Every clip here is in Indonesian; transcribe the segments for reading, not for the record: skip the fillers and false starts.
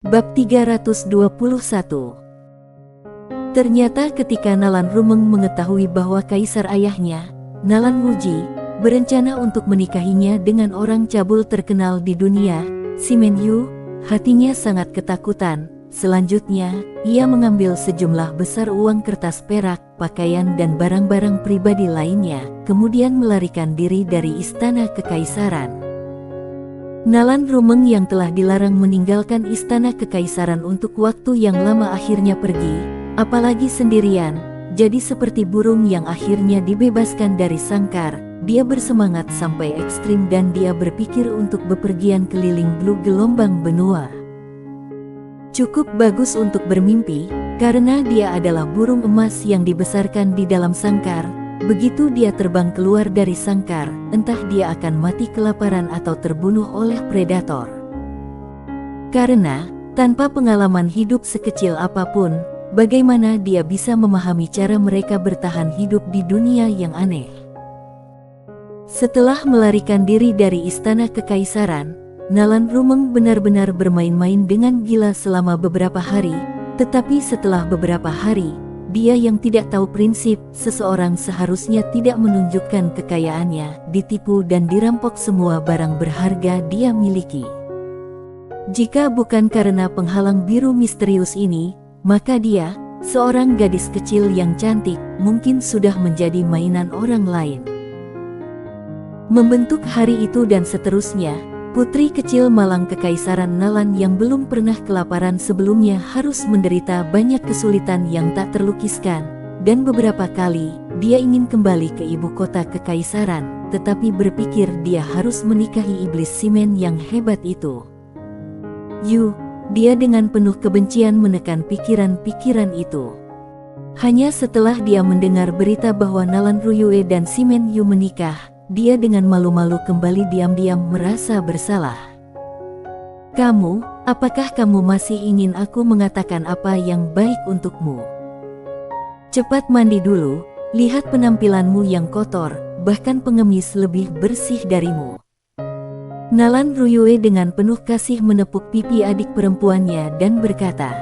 Bab 321. Ternyata ketika Nalan Rumeng mengetahui bahwa kaisar ayahnya, Nalan Wuji, berencana untuk menikahinya dengan orang cabul terkenal di dunia, Simen Yu, hatinya sangat ketakutan. Selanjutnya, ia mengambil sejumlah besar uang kertas perak, pakaian dan barang-barang pribadi lainnya, kemudian melarikan diri dari istana kekaisaran. Nalan Rumeng yang telah dilarang meninggalkan istana kekaisaran untuk waktu yang lama akhirnya pergi, apalagi sendirian, jadi seperti burung yang akhirnya dibebaskan dari sangkar. Dia bersemangat sampai ekstrim dan dia berpikir untuk bepergian keliling blue gelombang benua. Cukup bagus untuk bermimpi, karena dia adalah burung emas yang dibesarkan di dalam sangkar. Begitu dia terbang keluar dari sangkar, entah dia akan mati kelaparan atau terbunuh oleh predator. Karena, tanpa pengalaman hidup sekecil apapun, bagaimana dia bisa memahami cara mereka bertahan hidup di dunia yang aneh. Setelah melarikan diri dari istana kekaisaran, Nalan Rumeng benar-benar bermain-main dengan gila selama beberapa hari, tetapi setelah beberapa hari, dia yang tidak tahu prinsip, seseorang seharusnya tidak menunjukkan kekayaannya, ditipu dan dirampok semua barang berharga dia miliki. Jika bukan karena penghalang biru misterius ini, maka dia, seorang gadis kecil yang cantik, mungkin sudah menjadi mainan orang lain. Membentuk hari itu dan seterusnya, putri kecil malang kekaisaran Nalan yang belum pernah kelaparan sebelumnya harus menderita banyak kesulitan yang tak terlukiskan, dan beberapa kali dia ingin kembali ke ibu kota kekaisaran, tetapi berpikir dia harus menikahi iblis Simen yang hebat itu. Dia dengan penuh kebencian menekan pikiran-pikiran itu. Hanya setelah dia mendengar berita bahwa Nalan Ruyue dan Simen Yu menikah, dia dengan malu-malu kembali diam-diam merasa bersalah. Apakah kamu masih ingin aku mengatakan apa yang baik untukmu? Cepat mandi dulu, lihat penampilanmu yang kotor, bahkan pengemis lebih bersih darimu. Nalan Ruyue dengan penuh kasih menepuk pipi adik perempuannya dan berkata.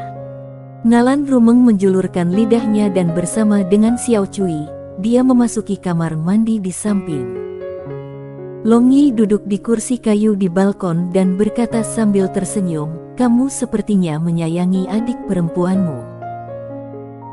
Nalan Rumeng menjulurkan lidahnya dan bersama dengan Xiao Cui, dia memasuki kamar mandi di samping. Long Yi duduk di kursi kayu di balkon dan berkata sambil tersenyum, kamu sepertinya menyayangi adik perempuanmu.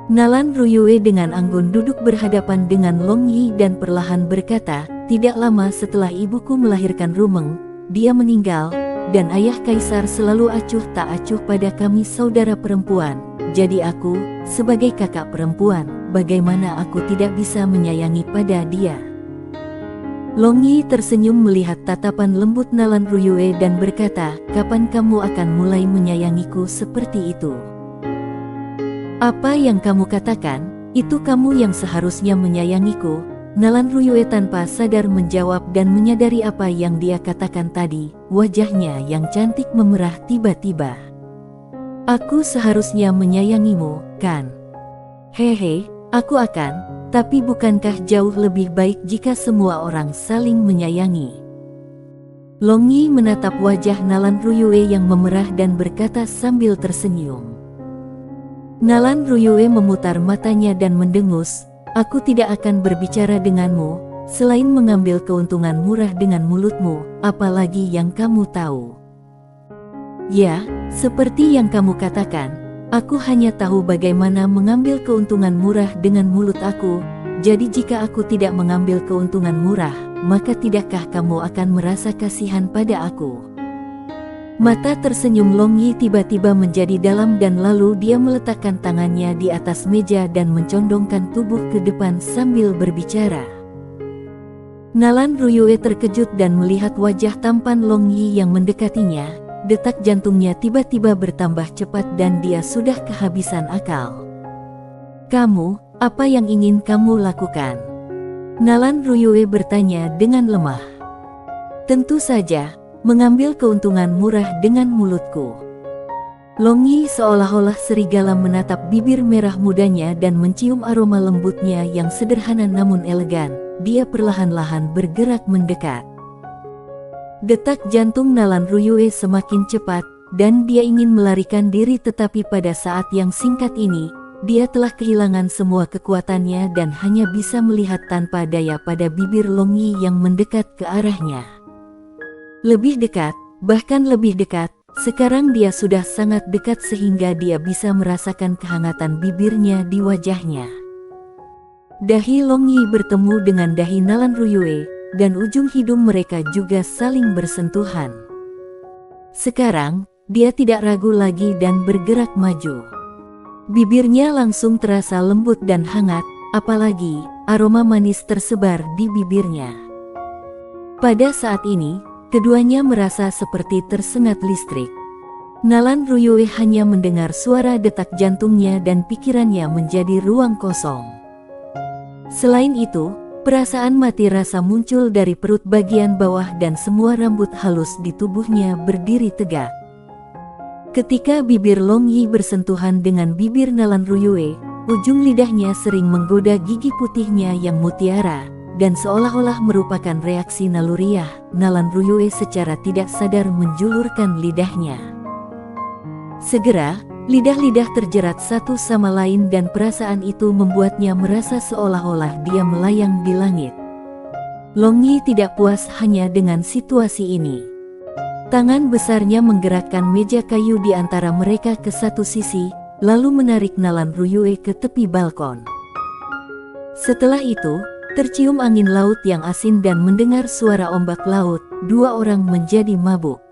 Nalan Ruyue dengan anggun duduk berhadapan dengan Long Yi dan perlahan berkata, tidak lama setelah ibuku melahirkan Rumeng, dia meninggal, dan ayah kaisar selalu acuh tak acuh pada kami saudara perempuan. Jadi aku, sebagai kakak perempuan, bagaimana aku tidak bisa menyayangi pada dia? Long Yi tersenyum melihat tatapan lembut Nalan Ruyue dan berkata, kapan kamu akan mulai menyayangiku seperti itu? Apa yang kamu katakan, itu kamu yang seharusnya menyayangiku. Nalan Ruyue tanpa sadar menjawab dan menyadari apa yang dia katakan tadi, wajahnya yang cantik memerah tiba-tiba. Aku seharusnya menyayangimu, kan? Hehe, aku akan. Tapi bukankah jauh lebih baik jika semua orang saling menyayangi? Long Yi menatap wajah Nalan Ruyue yang memerah dan berkata sambil tersenyum. Nalan Ruyue memutar matanya dan mendengus, aku tidak akan berbicara denganmu, selain mengambil keuntungan murah dengan mulutmu, apalagi yang kamu tahu. Ya, seperti yang kamu katakan. Aku hanya tahu bagaimana mengambil keuntungan murah dengan mulut aku, jadi jika aku tidak mengambil keuntungan murah, maka tidakkah kamu akan merasa kasihan pada aku? Mata tersenyum Long Yi tiba-tiba menjadi dalam dan lalu dia meletakkan tangannya di atas meja dan mencondongkan tubuh ke depan sambil berbicara. Nalan Ruyue terkejut dan melihat wajah tampan Long Yi yang mendekatinya. Detak jantungnya tiba-tiba bertambah cepat dan dia sudah kehabisan akal. Apa yang ingin kamu lakukan? Nalan Ruyue bertanya dengan lemah. Tentu saja, mengambil keuntungan murah dengan mulutku. Long Yi seolah-olah serigala menatap bibir merah mudanya dan mencium aroma lembutnya yang sederhana namun elegan. Dia perlahan-lahan bergerak mendekat. Detak jantung Nalan Ruyue semakin cepat, dan dia ingin melarikan diri, tetapi pada saat yang singkat ini, dia telah kehilangan semua kekuatannya dan hanya bisa melihat tanpa daya pada bibir Long Yi yang mendekat ke arahnya. Lebih dekat, bahkan lebih dekat, sekarang dia sudah sangat dekat sehingga dia bisa merasakan kehangatan bibirnya di wajahnya. Dahi Long Yi bertemu dengan dahi Nalan Ruyue, dan ujung hidung mereka juga saling bersentuhan. Sekarang, dia tidak ragu lagi dan bergerak maju. Bibirnya langsung terasa lembut dan hangat, apalagi aroma manis tersebar di bibirnya. Pada saat ini, keduanya merasa seperti tersengat listrik. Nalan Ruyue hanya mendengar suara detak jantungnya dan pikirannya menjadi ruang kosong. Selain itu, perasaan mati rasa muncul dari perut bagian bawah dan semua rambut halus di tubuhnya berdiri tegak. Ketika bibir Long Yi bersentuhan dengan bibir Nalan Ruyue, ujung lidahnya sering menggoda gigi putihnya yang mutiara, dan seolah-olah merupakan reaksi naluriah, Nalan Ruyue secara tidak sadar menjulurkan lidahnya. Segera, lidah-lidah terjerat satu sama lain dan perasaan itu membuatnya merasa seolah-olah dia melayang di langit. Long Yi tidak puas hanya dengan situasi ini. Tangan besarnya menggerakkan meja kayu di antara mereka ke satu sisi, lalu menarik Nalan Ruyue ke tepi balkon. Setelah itu, tercium angin laut yang asin dan mendengar suara ombak laut, dua orang menjadi mabuk.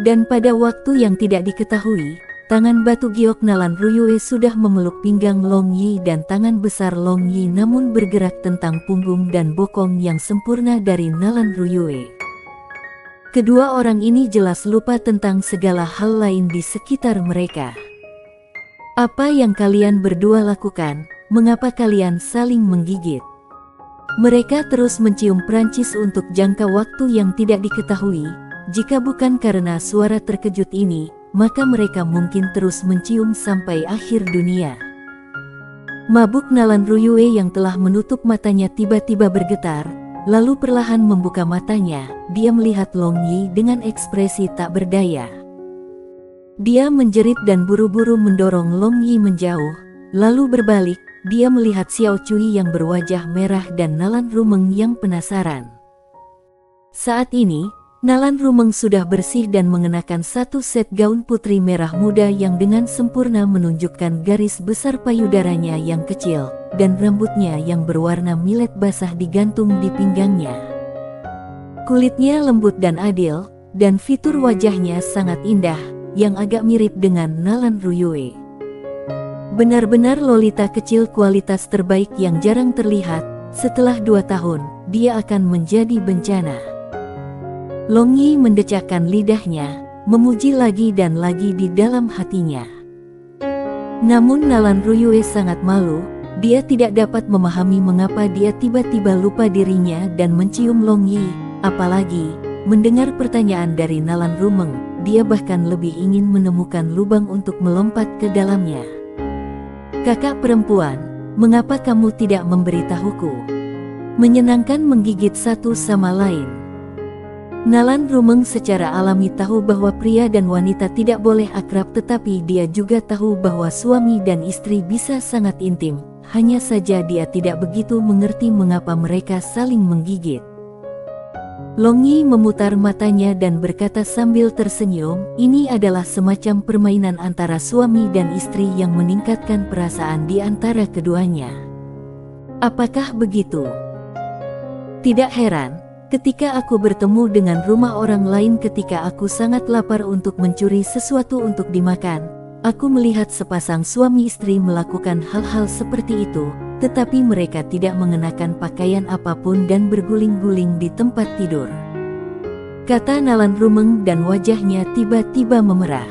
Dan pada waktu yang tidak diketahui, tangan batu giok Nalan Ruyue sudah memeluk pinggang Long Yi dan tangan besar Long Yi namun bergerak tentang punggung dan bokong yang sempurna dari Nalan Ruyue. Kedua orang ini jelas lupa tentang segala hal lain di sekitar mereka. Apa yang kalian berdua lakukan? Mengapa kalian saling menggigit? Mereka terus mencium Prancis untuk jangka waktu yang tidak diketahui. Jika bukan karena suara terkejut ini, maka mereka mungkin terus mencium sampai akhir dunia. Mabuk Nalan Ruyue yang telah menutup matanya tiba-tiba bergetar, lalu perlahan membuka matanya. Dia melihat Long Yi dengan ekspresi tak berdaya. Dia menjerit dan buru-buru mendorong Long Yi menjauh, lalu berbalik, dia melihat Xiao Cui yang berwajah merah dan Nalan Rumeng yang penasaran. Saat ini, Nalan Rumeng sudah bersih dan mengenakan satu set gaun putri merah muda yang dengan sempurna menunjukkan garis besar payudaranya yang kecil, dan rambutnya yang berwarna millet basah digantung di pinggangnya. Kulitnya lembut dan adil, dan fitur wajahnya sangat indah, yang agak mirip dengan Nalan Ruyue. Benar-benar lolita kecil kualitas terbaik yang jarang terlihat. Setelah 2 tahun, dia akan menjadi bencana. Long Yi mendecakkan lidahnya, memuji lagi dan lagi di dalam hatinya. Namun Nalan Ruyue sangat malu, dia tidak dapat memahami mengapa dia tiba-tiba lupa dirinya dan mencium Long Yi, apalagi mendengar pertanyaan dari Nalan Rumeng, dia bahkan lebih ingin menemukan lubang untuk melompat ke dalamnya. Kakak perempuan, mengapa kamu tidak memberitahuku? Menyenangkan menggigit satu sama lain. Nalan Rumeng secara alami tahu bahwa pria dan wanita tidak boleh akrab, tetapi dia juga tahu bahwa suami dan istri bisa sangat intim. Hanya saja dia tidak begitu mengerti mengapa mereka saling menggigit. Long Yi memutar matanya dan berkata sambil tersenyum, ini adalah semacam permainan antara suami dan istri yang meningkatkan perasaan di antara keduanya. Apakah begitu? Tidak heran. Ketika aku bertemu dengan rumah orang lain ketika aku sangat lapar untuk mencuri sesuatu untuk dimakan, aku melihat sepasang suami istri melakukan hal-hal seperti itu, tetapi mereka tidak mengenakan pakaian apapun dan berguling-guling di tempat tidur. Kata Nalan Rumeng dan wajahnya tiba-tiba memerah.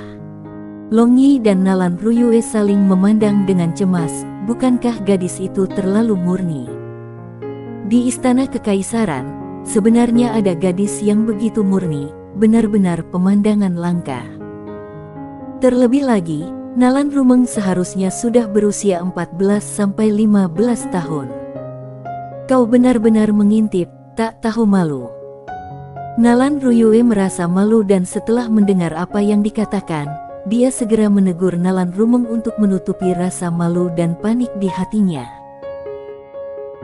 Long Yi dan Nalan Ruyue saling memandang dengan cemas, bukankah gadis itu terlalu murni? Di istana kekaisaran, sebenarnya ada gadis yang begitu murni, benar-benar pemandangan langka. Terlebih lagi, Nalan Rumeng seharusnya sudah berusia 14-15 tahun. Kau benar-benar mengintip, tak tahu malu. Nalan Ruyue merasa malu dan setelah mendengar apa yang dikatakan, dia segera menegur Nalan Rumeng untuk menutupi rasa malu dan panik di hatinya.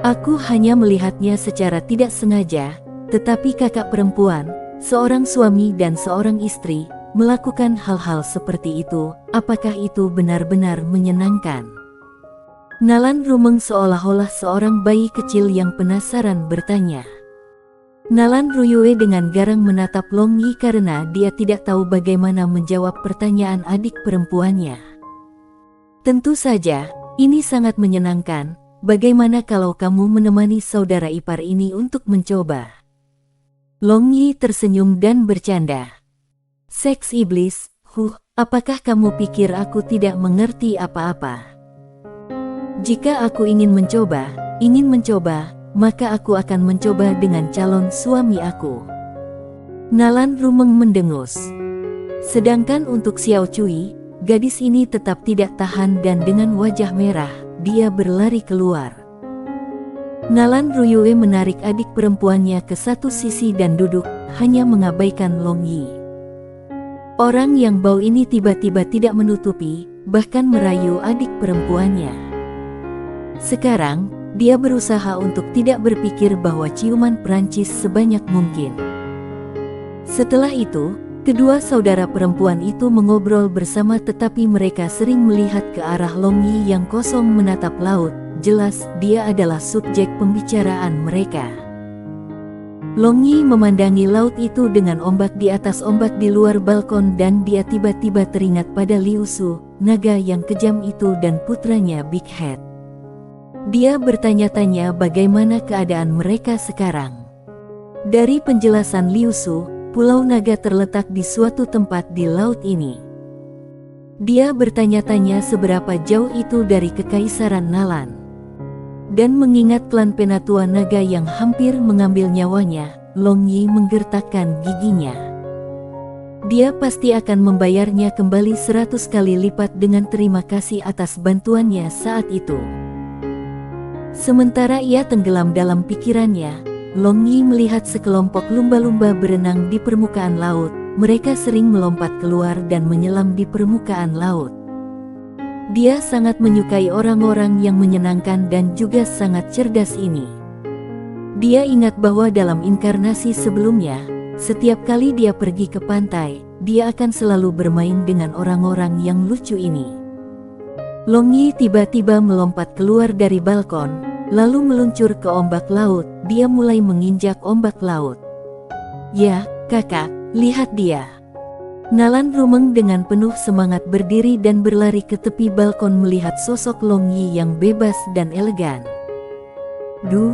Aku hanya melihatnya secara tidak sengaja, tetapi kakak perempuan, seorang suami dan seorang istri, melakukan hal-hal seperti itu, apakah itu benar-benar menyenangkan? Nalan Rumeng seolah-olah seorang bayi kecil yang penasaran bertanya. Nalan Ruyue dengan garang menatap Long Yi karena dia tidak tahu bagaimana menjawab pertanyaan adik perempuannya. Tentu saja, ini sangat menyenangkan. Bagaimana kalau kamu menemani saudara ipar ini untuk mencoba? Long Yi tersenyum dan bercanda. Seks iblis, apakah kamu pikir aku tidak mengerti apa-apa? Jika aku ingin mencoba, maka aku akan mencoba dengan calon suami aku. Nalan Rumeng mendengus. Sedangkan untuk Xiao Cui, gadis ini tetap tidak tahan dan dengan wajah merah, dia berlari keluar. Nalan Ruyue menarik adik perempuannya ke satu sisi dan duduk, hanya mengabaikan Long Yi. Orang yang bau ini tiba-tiba tidak menutupi, bahkan merayu adik perempuannya. Sekarang, dia berusaha untuk tidak berpikir bahwa ciuman Prancis sebanyak mungkin. Setelah itu, kedua saudara perempuan itu mengobrol bersama tetapi mereka sering melihat ke arah Long Yi yang kosong menatap laut. Jelas, dia adalah subjek pembicaraan mereka. Long Yi memandangi laut itu dengan ombak di atas ombak di luar balkon dan dia tiba-tiba teringat pada Liu Su, naga yang kejam itu dan putranya Big Head. Dia bertanya-tanya bagaimana keadaan mereka sekarang. Dari penjelasan Liu Su, Pulau Naga terletak di suatu tempat di laut ini. Dia bertanya-tanya seberapa jauh itu dari Kekaisaran Nalan. Dan mengingat klan Penatua Naga yang hampir mengambil nyawanya, Long Yi menggertakkan giginya. Dia pasti akan membayarnya kembali 100 kali lipat dengan terima kasih atas bantuannya saat itu. Sementara ia tenggelam dalam pikirannya, Long Yi melihat sekelompok lumba-lumba berenang di permukaan laut. Mereka sering melompat keluar dan menyelam di permukaan laut. Dia sangat menyukai orang-orang yang menyenangkan dan juga sangat cerdas ini. Dia ingat bahwa dalam inkarnasi sebelumnya, setiap kali dia pergi ke pantai, dia akan selalu bermain dengan orang-orang yang lucu ini. Long Yi tiba-tiba melompat keluar dari balkon, lalu meluncur ke ombak laut. Dia mulai menginjak ombak laut. Ya, kakak, lihat dia. Nalan Rumeng dengan penuh semangat berdiri dan berlari ke tepi balkon melihat sosok Long Yi yang bebas dan elegan. Du.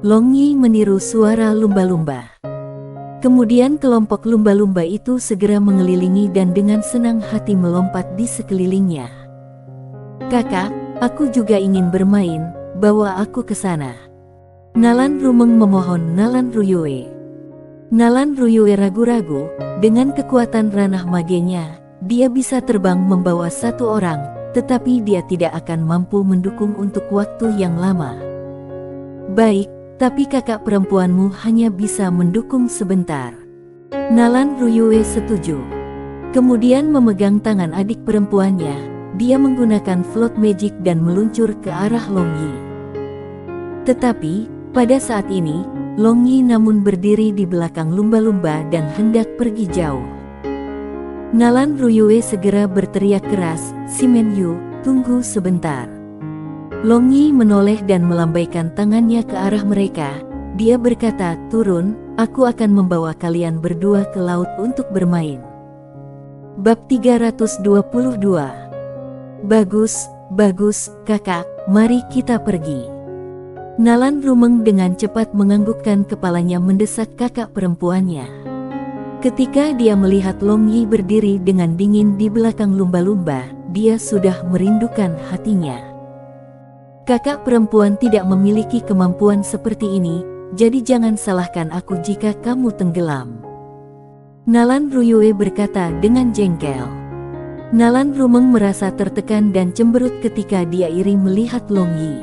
Long Yi meniru suara lumba-lumba. Kemudian kelompok lumba-lumba itu segera mengelilingi dan dengan senang hati melompat di sekelilingnya. Kakak, aku juga ingin bermain, bawa aku ke sana. Nalan Rumeng memohon Nalan Ruyue. Nalan Ruyue ragu-ragu, dengan kekuatan ranah magenya, dia bisa terbang membawa satu orang, tetapi dia tidak akan mampu mendukung untuk waktu yang lama. Baik, tapi kakak perempuanmu hanya bisa mendukung sebentar. Nalan Ruyue setuju. Kemudian memegang tangan adik perempuannya, dia menggunakan float magic dan meluncur ke arah Long Yi. Tetapi, pada saat ini, Long Yi namun berdiri di belakang lumba-lumba dan hendak pergi jauh. Nalan Ruyue segera berteriak keras, "Simen Yu, tunggu sebentar." Long Yi menoleh dan melambaikan tangannya ke arah mereka. Dia berkata, "Turun, aku akan membawa kalian berdua ke laut untuk bermain." Bab 322. Bagus, kakak, mari kita pergi. Nalan Rumeng dengan cepat menganggukkan kepalanya mendesak kakak perempuannya. Ketika dia melihat Long Yi berdiri dengan dingin di belakang lumba-lumba, dia sudah merindukan hatinya. Kakak perempuan tidak memiliki kemampuan seperti ini, jadi jangan salahkan aku jika kamu tenggelam. Nalan Ruyue berkata dengan jengkel. Nalan Rumeng merasa tertekan dan cemberut ketika dia iri melihat Long Yi.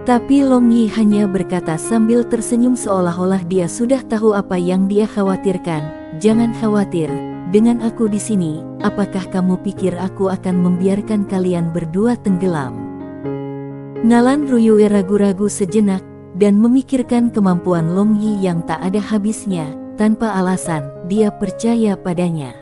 Tapi Long Yi hanya berkata sambil tersenyum seolah-olah dia sudah tahu apa yang dia khawatirkan. Jangan khawatir, dengan aku di sini, apakah kamu pikir aku akan membiarkan kalian berdua tenggelam? Nalan Ruyue ragu-ragu sejenak, dan memikirkan kemampuan Long Yi yang tak ada habisnya. Tanpa alasan, dia percaya padanya.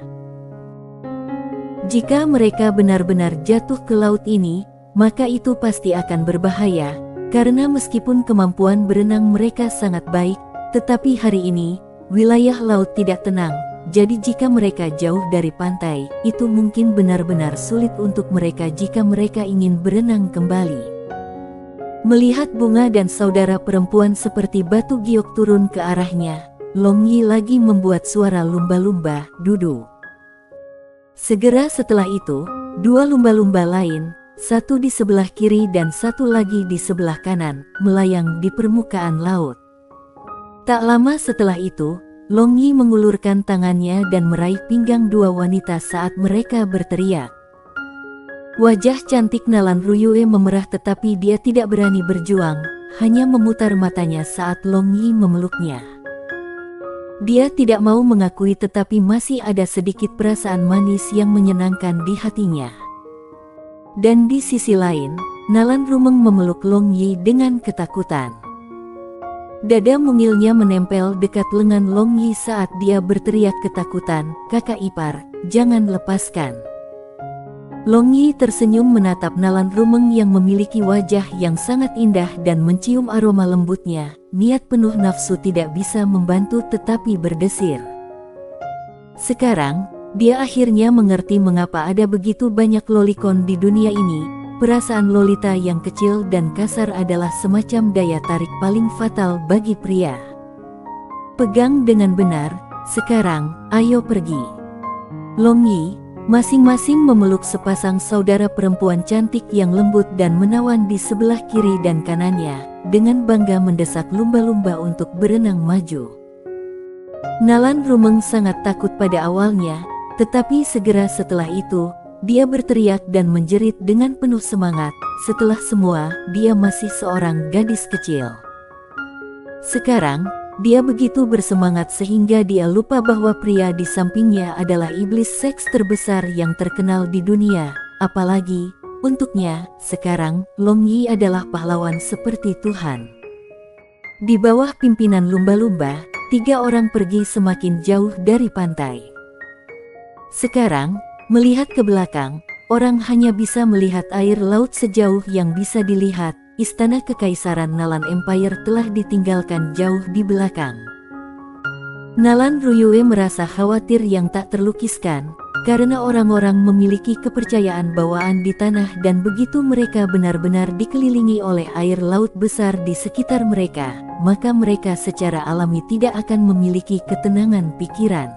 Jika mereka benar-benar jatuh ke laut ini, maka itu pasti akan berbahaya, karena meskipun kemampuan berenang mereka sangat baik, tetapi hari ini, wilayah laut tidak tenang. Jadi jika mereka jauh dari pantai, itu mungkin benar-benar sulit untuk mereka jika mereka ingin berenang kembali. Melihat bunga dan saudara perempuan seperti batu giok turun ke arahnya, Long Yi lagi membuat suara lumba-lumba, dudu. Segera setelah itu, dua lumba-lumba lain, satu di sebelah kiri dan satu lagi di sebelah kanan, melayang di permukaan laut. Tak lama setelah itu, Long Yi mengulurkan tangannya dan meraih pinggang dua wanita saat mereka berteriak. Wajah cantik Nalan Ruyue memerah tetapi dia tidak berani berjuang, hanya memutar matanya saat Long Yi memeluknya. Dia tidak mau mengakui tetapi masih ada sedikit perasaan manis yang menyenangkan di hatinya. Dan di sisi lain, Nalan Rumeng memeluk Long Yi dengan ketakutan. Dada mungilnya menempel dekat lengan Long Yi saat dia berteriak ketakutan, "Kakak ipar, jangan lepaskan." Long Yi tersenyum menatap Nalan Rumeng yang memiliki wajah yang sangat indah dan mencium aroma lembutnya. Niat penuh nafsu tidak bisa membantu tetapi berdesir. Sekarang, dia akhirnya mengerti mengapa ada begitu banyak lolicon di dunia ini. Perasaan Lolita yang kecil dan kasar adalah semacam daya tarik paling fatal bagi pria. Pegang dengan benar, sekarang, ayo pergi. Long Yi masing-masing memeluk sepasang saudara perempuan cantik yang lembut dan menawan di sebelah kiri dan kanannya, dengan bangga mendesak lumba-lumba untuk berenang maju. Nalan Rumeng sangat takut pada awalnya, tetapi segera setelah itu, dia berteriak dan menjerit dengan penuh semangat. Setelah semua, dia masih seorang gadis kecil. Sekarang, dia begitu bersemangat sehingga dia lupa bahwa pria di sampingnya adalah iblis seks terbesar yang terkenal di dunia. Apalagi, untuknya, sekarang, Long Yi adalah pahlawan seperti Tuhan. Di bawah pimpinan lumba-lumba, 3 orang pergi semakin jauh dari pantai. Sekarang, melihat ke belakang, orang hanya bisa melihat air laut sejauh yang bisa dilihat. Istana Kekaisaran Nalan Empire telah ditinggalkan jauh di belakang. Nalan Ruyue merasa khawatir yang tak terlukiskan, karena orang-orang memiliki kepercayaan bawaan di tanah dan begitu mereka benar-benar dikelilingi oleh air laut besar di sekitar mereka, maka mereka secara alami tidak akan memiliki ketenangan pikiran.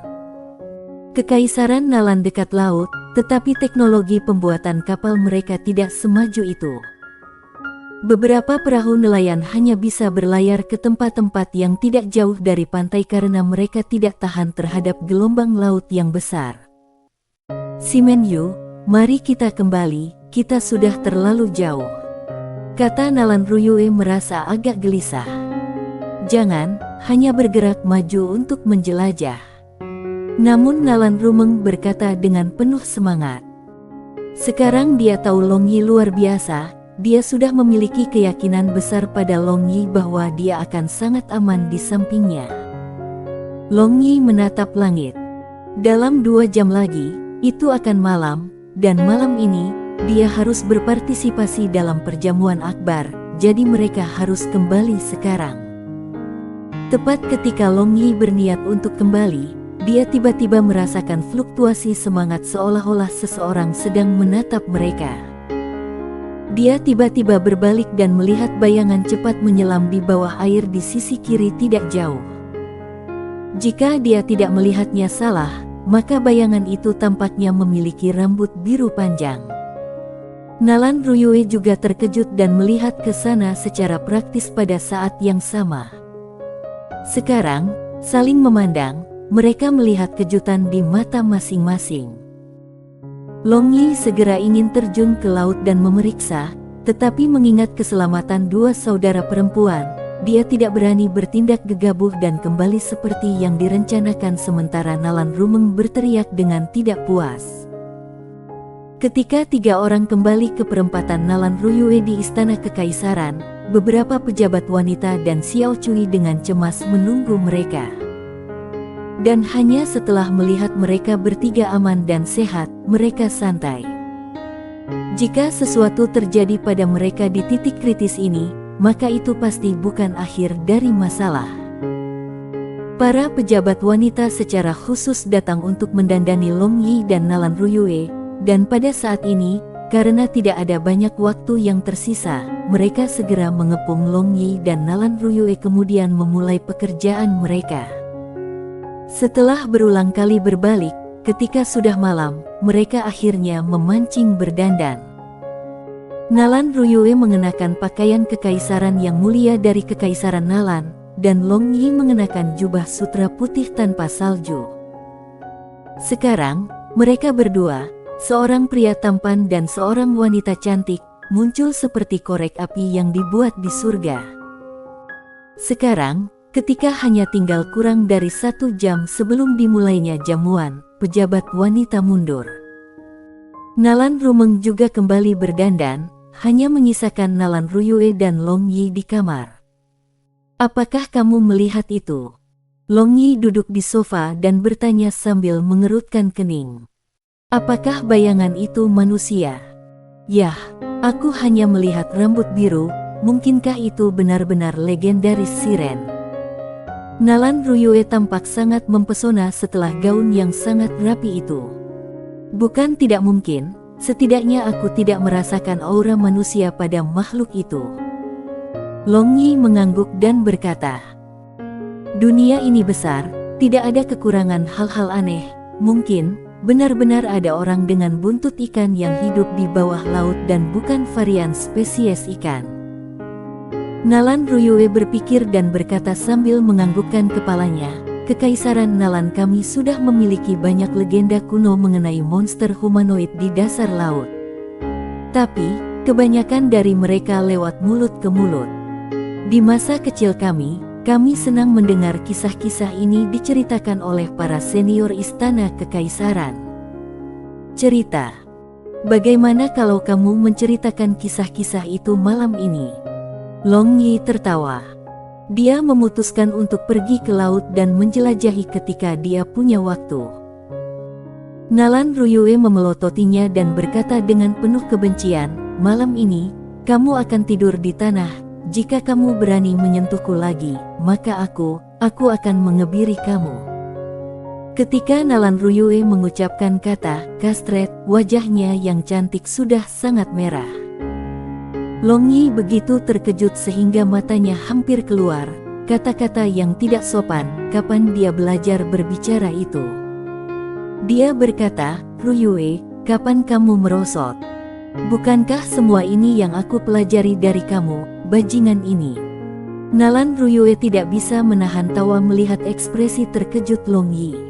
Kekaisaran Nalan dekat laut, tetapi teknologi pembuatan kapal mereka tidak semaju itu. Beberapa perahu nelayan hanya bisa berlayar ke tempat-tempat yang tidak jauh dari pantai karena mereka tidak tahan terhadap gelombang laut yang besar. "Simenyu, mari kita kembali, kita sudah terlalu jauh," kata Nalan Ruyue merasa agak gelisah. "Jangan, hanya bergerak maju untuk menjelajah." Namun Nalan Rumeng berkata dengan penuh semangat. Sekarang dia tahu Long Yi luar biasa. Dia sudah memiliki keyakinan besar pada Long Yi bahwa dia akan sangat aman di sampingnya. Long Yi menatap langit. Dalam 2 jam lagi, itu akan malam, dan malam ini, dia harus berpartisipasi dalam perjamuan akbar, jadi mereka harus kembali sekarang. Tepat ketika Long Yi berniat untuk kembali, dia tiba-tiba merasakan fluktuasi semangat seolah-olah seseorang sedang menatap mereka. Dia tiba-tiba berbalik dan melihat bayangan cepat menyelam di bawah air di sisi kiri tidak jauh. Jika dia tidak melihatnya salah, maka bayangan itu tampaknya memiliki rambut biru panjang. Nalan Ruyue juga terkejut dan melihat ke sana secara praktis pada saat yang sama. Sekarang, saling memandang, mereka melihat kejutan di mata masing-masing. Long Yi segera ingin terjun ke laut dan memeriksa, Tetapi mengingat keselamatan dua saudara perempuan, dia tidak berani bertindak gegabah dan kembali seperti yang direncanakan sementara Nalan Rumeng berteriak dengan tidak puas. Ketika 3 orang kembali ke perempatan Nalan Ruyue di Istana Kekaisaran, beberapa pejabat wanita dan Xiao Cui dengan cemas menunggu mereka. Dan hanya setelah melihat mereka bertiga aman dan sehat, mereka santai. Jika sesuatu terjadi pada mereka di titik kritis ini, maka itu pasti bukan akhir dari masalah. Para pejabat wanita secara khusus datang untuk mendandani Long Yi dan Nalan Ruyue, dan pada saat ini, karena tidak ada banyak waktu yang tersisa, mereka segera mengepung Long Yi dan Nalan Ruyue kemudian memulai pekerjaan mereka. Setelah berulang kali berbalik, ketika sudah malam, mereka akhirnya memancing berdandan. Nalan Ruyue mengenakan pakaian kekaisaran yang mulia dari Kekaisaran Nalan, dan Long Yi mengenakan jubah sutra putih tanpa salju. Sekarang, mereka berdua, seorang pria tampan dan seorang wanita cantik, muncul seperti korek api yang dibuat di surga. Sekarang, ketika hanya tinggal kurang dari 1 jam sebelum dimulainya jamuan, pejabat wanita mundur. Nalan Rumeng juga kembali berdandan, hanya menyisakan Nalan Ruyue dan Long Yi di kamar. "Apakah kamu melihat itu?" Long Yi duduk di sofa dan bertanya sambil mengerutkan kening. "Apakah bayangan itu manusia?" "Yah, aku hanya melihat rambut biru, mungkinkah itu benar-benar legendaris siren?" Nalan Ruyue tampak sangat mempesona setelah gaun yang sangat rapi itu. "Bukan tidak mungkin, setidaknya aku tidak merasakan aura manusia pada makhluk itu." Long Yi mengangguk dan berkata, "Dunia ini besar, tidak ada kekurangan hal-hal aneh, mungkin benar-benar ada orang dengan buntut ikan yang hidup di bawah laut dan bukan varian spesies ikan." Nalan Ruyue berpikir dan berkata sambil menganggukkan kepalanya, "Kekaisaran Nalan kami sudah memiliki banyak legenda kuno mengenai monster humanoid di dasar laut. Tapi, kebanyakan dari mereka lewat mulut ke mulut. Di masa kecil kami senang mendengar kisah-kisah ini diceritakan oleh para senior Istana Kekaisaran." "Cerita? Bagaimana kalau kamu menceritakan kisah-kisah itu malam ini?" Long Yi tertawa. Dia memutuskan untuk pergi ke laut dan menjelajahi ketika dia punya waktu. Nalan Ruyue memelototinya dan berkata dengan penuh kebencian, "Malam ini, kamu akan tidur di tanah. Jika kamu berani menyentuhku lagi, maka aku akan mengebiri kamu." Ketika Nalan Ruyue mengucapkan kata kastret, wajahnya yang cantik sudah sangat merah. Long Yi begitu terkejut sehingga matanya hampir keluar. Kata-kata yang tidak sopan, kapan dia belajar berbicara itu? Dia berkata, "Ruyue, kapan kamu merosot? Bukankah semua ini yang aku pelajari dari kamu, bajingan ini?" Nalan Ruyue tidak bisa menahan tawa melihat ekspresi terkejut Long Yi.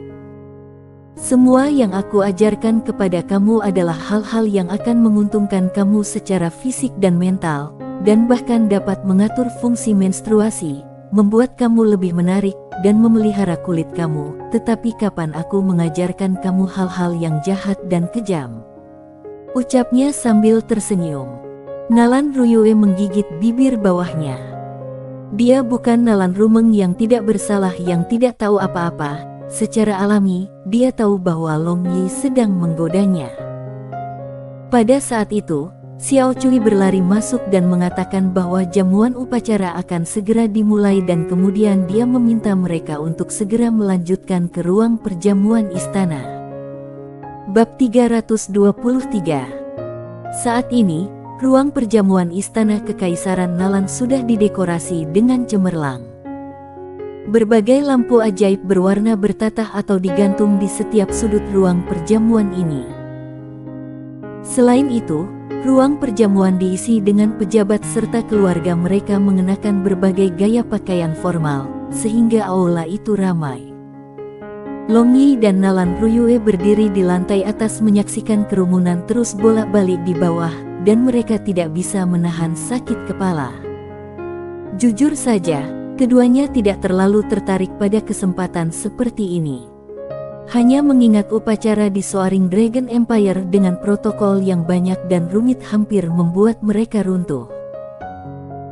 "Semua yang aku ajarkan kepada kamu adalah hal-hal yang akan menguntungkan kamu secara fisik dan mental, dan bahkan dapat mengatur fungsi menstruasi, membuat kamu lebih menarik, dan memelihara kulit kamu. Tetapi kapan aku mengajarkan kamu hal-hal yang jahat dan kejam?" Ucapnya sambil tersenyum. Nalan Ruyue menggigit bibir bawahnya. Dia bukan Nalan Rumeng yang tidak bersalah yang tidak tahu apa-apa. Secara alami, dia tahu bahwa Long Yi sedang menggodanya. Pada saat itu, Xiao Cui berlari masuk dan mengatakan bahwa jamuan upacara akan segera dimulai dan kemudian dia meminta mereka untuk segera melanjutkan ke ruang perjamuan istana. Bab 323. Saat ini, ruang perjamuan Istana Kekaisaran Nalan sudah didekorasi dengan cemerlang. Berbagai lampu ajaib berwarna bertatah atau digantung di setiap sudut ruang perjamuan ini. Selain itu, ruang perjamuan diisi dengan pejabat serta keluarga mereka mengenakan berbagai gaya pakaian formal, sehingga aula itu ramai. Long Yi dan Nalan Ruyue berdiri di lantai atas menyaksikan kerumunan terus bolak-balik di bawah, dan mereka tidak bisa menahan sakit kepala. Jujur saja, keduanya tidak terlalu tertarik pada kesempatan seperti ini. Hanya mengingat upacara di Soaring Dragon Empire dengan protokol yang banyak dan rumit hampir membuat mereka runtuh.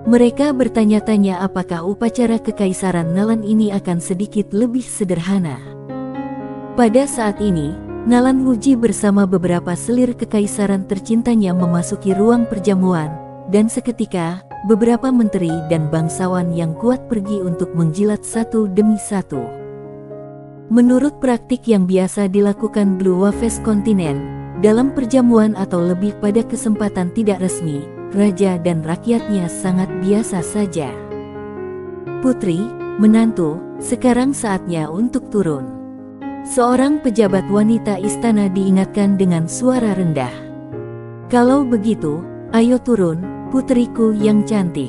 Mereka bertanya-tanya apakah upacara kekaisaran Nalan ini akan sedikit lebih sederhana. Pada saat ini, Nalan Wuji bersama beberapa selir kekaisaran tercintanya memasuki ruang perjamuan, dan seketika, beberapa menteri dan bangsawan yang kuat pergi untuk menjilat satu demi satu. Menurut praktik yang biasa dilakukan Blue Waves Kontinen, dalam perjamuan atau lebih pada kesempatan tidak resmi, raja dan rakyatnya sangat biasa saja. Putri, menantu, sekarang saatnya untuk turun. Seorang pejabat wanita istana diingatkan dengan suara rendah. Kalau begitu, ayo turun, putriku yang cantik.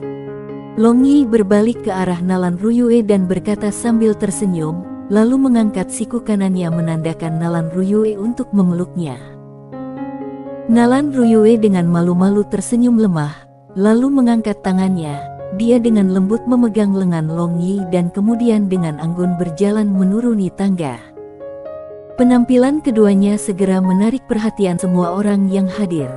Long Yi berbalik ke arah Nalan Ruyue dan berkata sambil tersenyum, lalu mengangkat siku kanannya menandakan Nalan Ruyue untuk memeluknya. Nalan Ruyue dengan malu-malu tersenyum lemah, lalu mengangkat tangannya. Dia dengan lembut memegang lengan Long Yi dan kemudian dengan anggun berjalan menuruni tangga. Penampilan keduanya segera menarik perhatian semua orang yang hadir.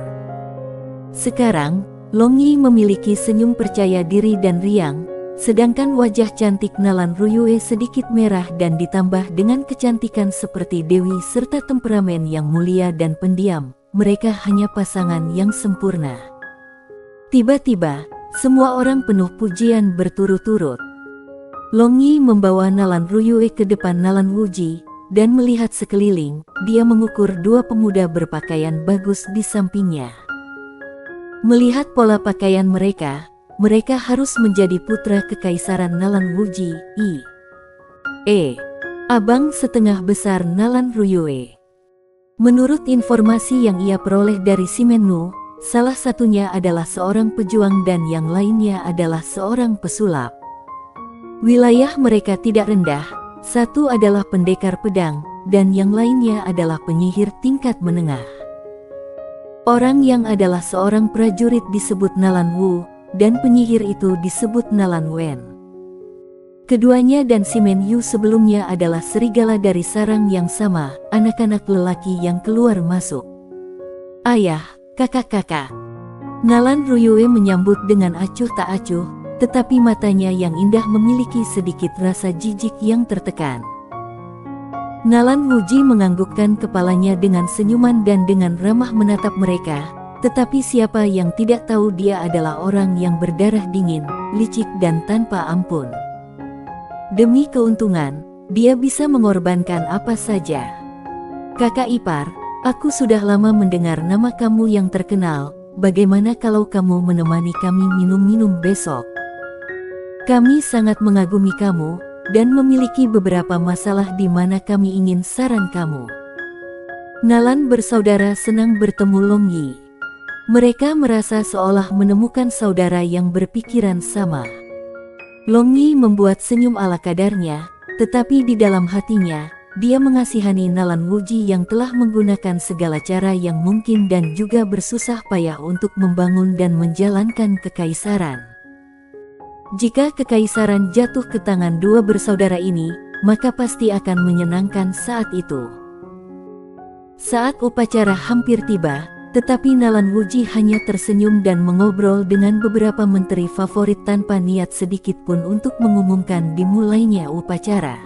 Sekarang, Long Yi memiliki senyum percaya diri dan riang, sedangkan wajah cantik Nalan Ruyue sedikit merah dan ditambah dengan kecantikan seperti dewi serta temperamen yang mulia dan pendiam. Mereka hanya pasangan yang sempurna. Tiba-tiba, semua orang penuh pujian berturut-turut. Long Yi membawa Nalan Ruyue ke depan Nalan Wuji, dan melihat sekeliling, dia mengukur dua pemuda berpakaian bagus di sampingnya. Melihat pola pakaian mereka, mereka harus menjadi putra kekaisaran Nalan Wuji, abang setengah besar Nalan Ruyue. Menurut informasi yang ia peroleh dari Simennu, salah satunya adalah seorang pejuang dan yang lainnya adalah seorang pesulap. Wilayah mereka tidak rendah, satu adalah pendekar pedang, dan yang lainnya adalah penyihir tingkat menengah. Orang yang adalah seorang prajurit disebut Nalan Wu, dan penyihir itu disebut Nalan Wen. Keduanya dan Simen Yu sebelumnya adalah serigala dari sarang yang sama, anak-anak lelaki yang keluar masuk. Ayah, kakak-kakak. Nalan Ruyue menyambut dengan acuh tak acuh, tetapi matanya yang indah memiliki sedikit rasa jijik yang tertekan. Nalan Wuji menganggukkan kepalanya dengan senyuman dan dengan ramah menatap mereka, tetapi siapa yang tidak tahu dia adalah orang yang berdarah dingin, licik dan tanpa ampun. Demi keuntungan, dia bisa mengorbankan apa saja. Kakak ipar, aku sudah lama mendengar nama kamu yang terkenal, bagaimana kalau kamu menemani kami minum-minum besok? Kami sangat mengagumi kamu, dan memiliki beberapa masalah di mana kami ingin saran kamu. Nalan bersaudara senang bertemu Long Yi. Mereka merasa seolah menemukan saudara yang berpikiran sama. Long Yi membuat senyum ala kadarnya, tetapi di dalam hatinya, dia mengasihani Nalan Wuji yang telah menggunakan segala cara yang mungkin dan juga bersusah payah untuk membangun dan menjalankan kekaisaran. Jika kekaisaran jatuh ke tangan dua bersaudara ini, maka pasti akan menyenangkan saat itu. Saat upacara hampir tiba, tetapi Nalan Wuji hanya tersenyum dan mengobrol dengan beberapa menteri favorit tanpa niat sedikit pun untuk mengumumkan dimulainya upacara.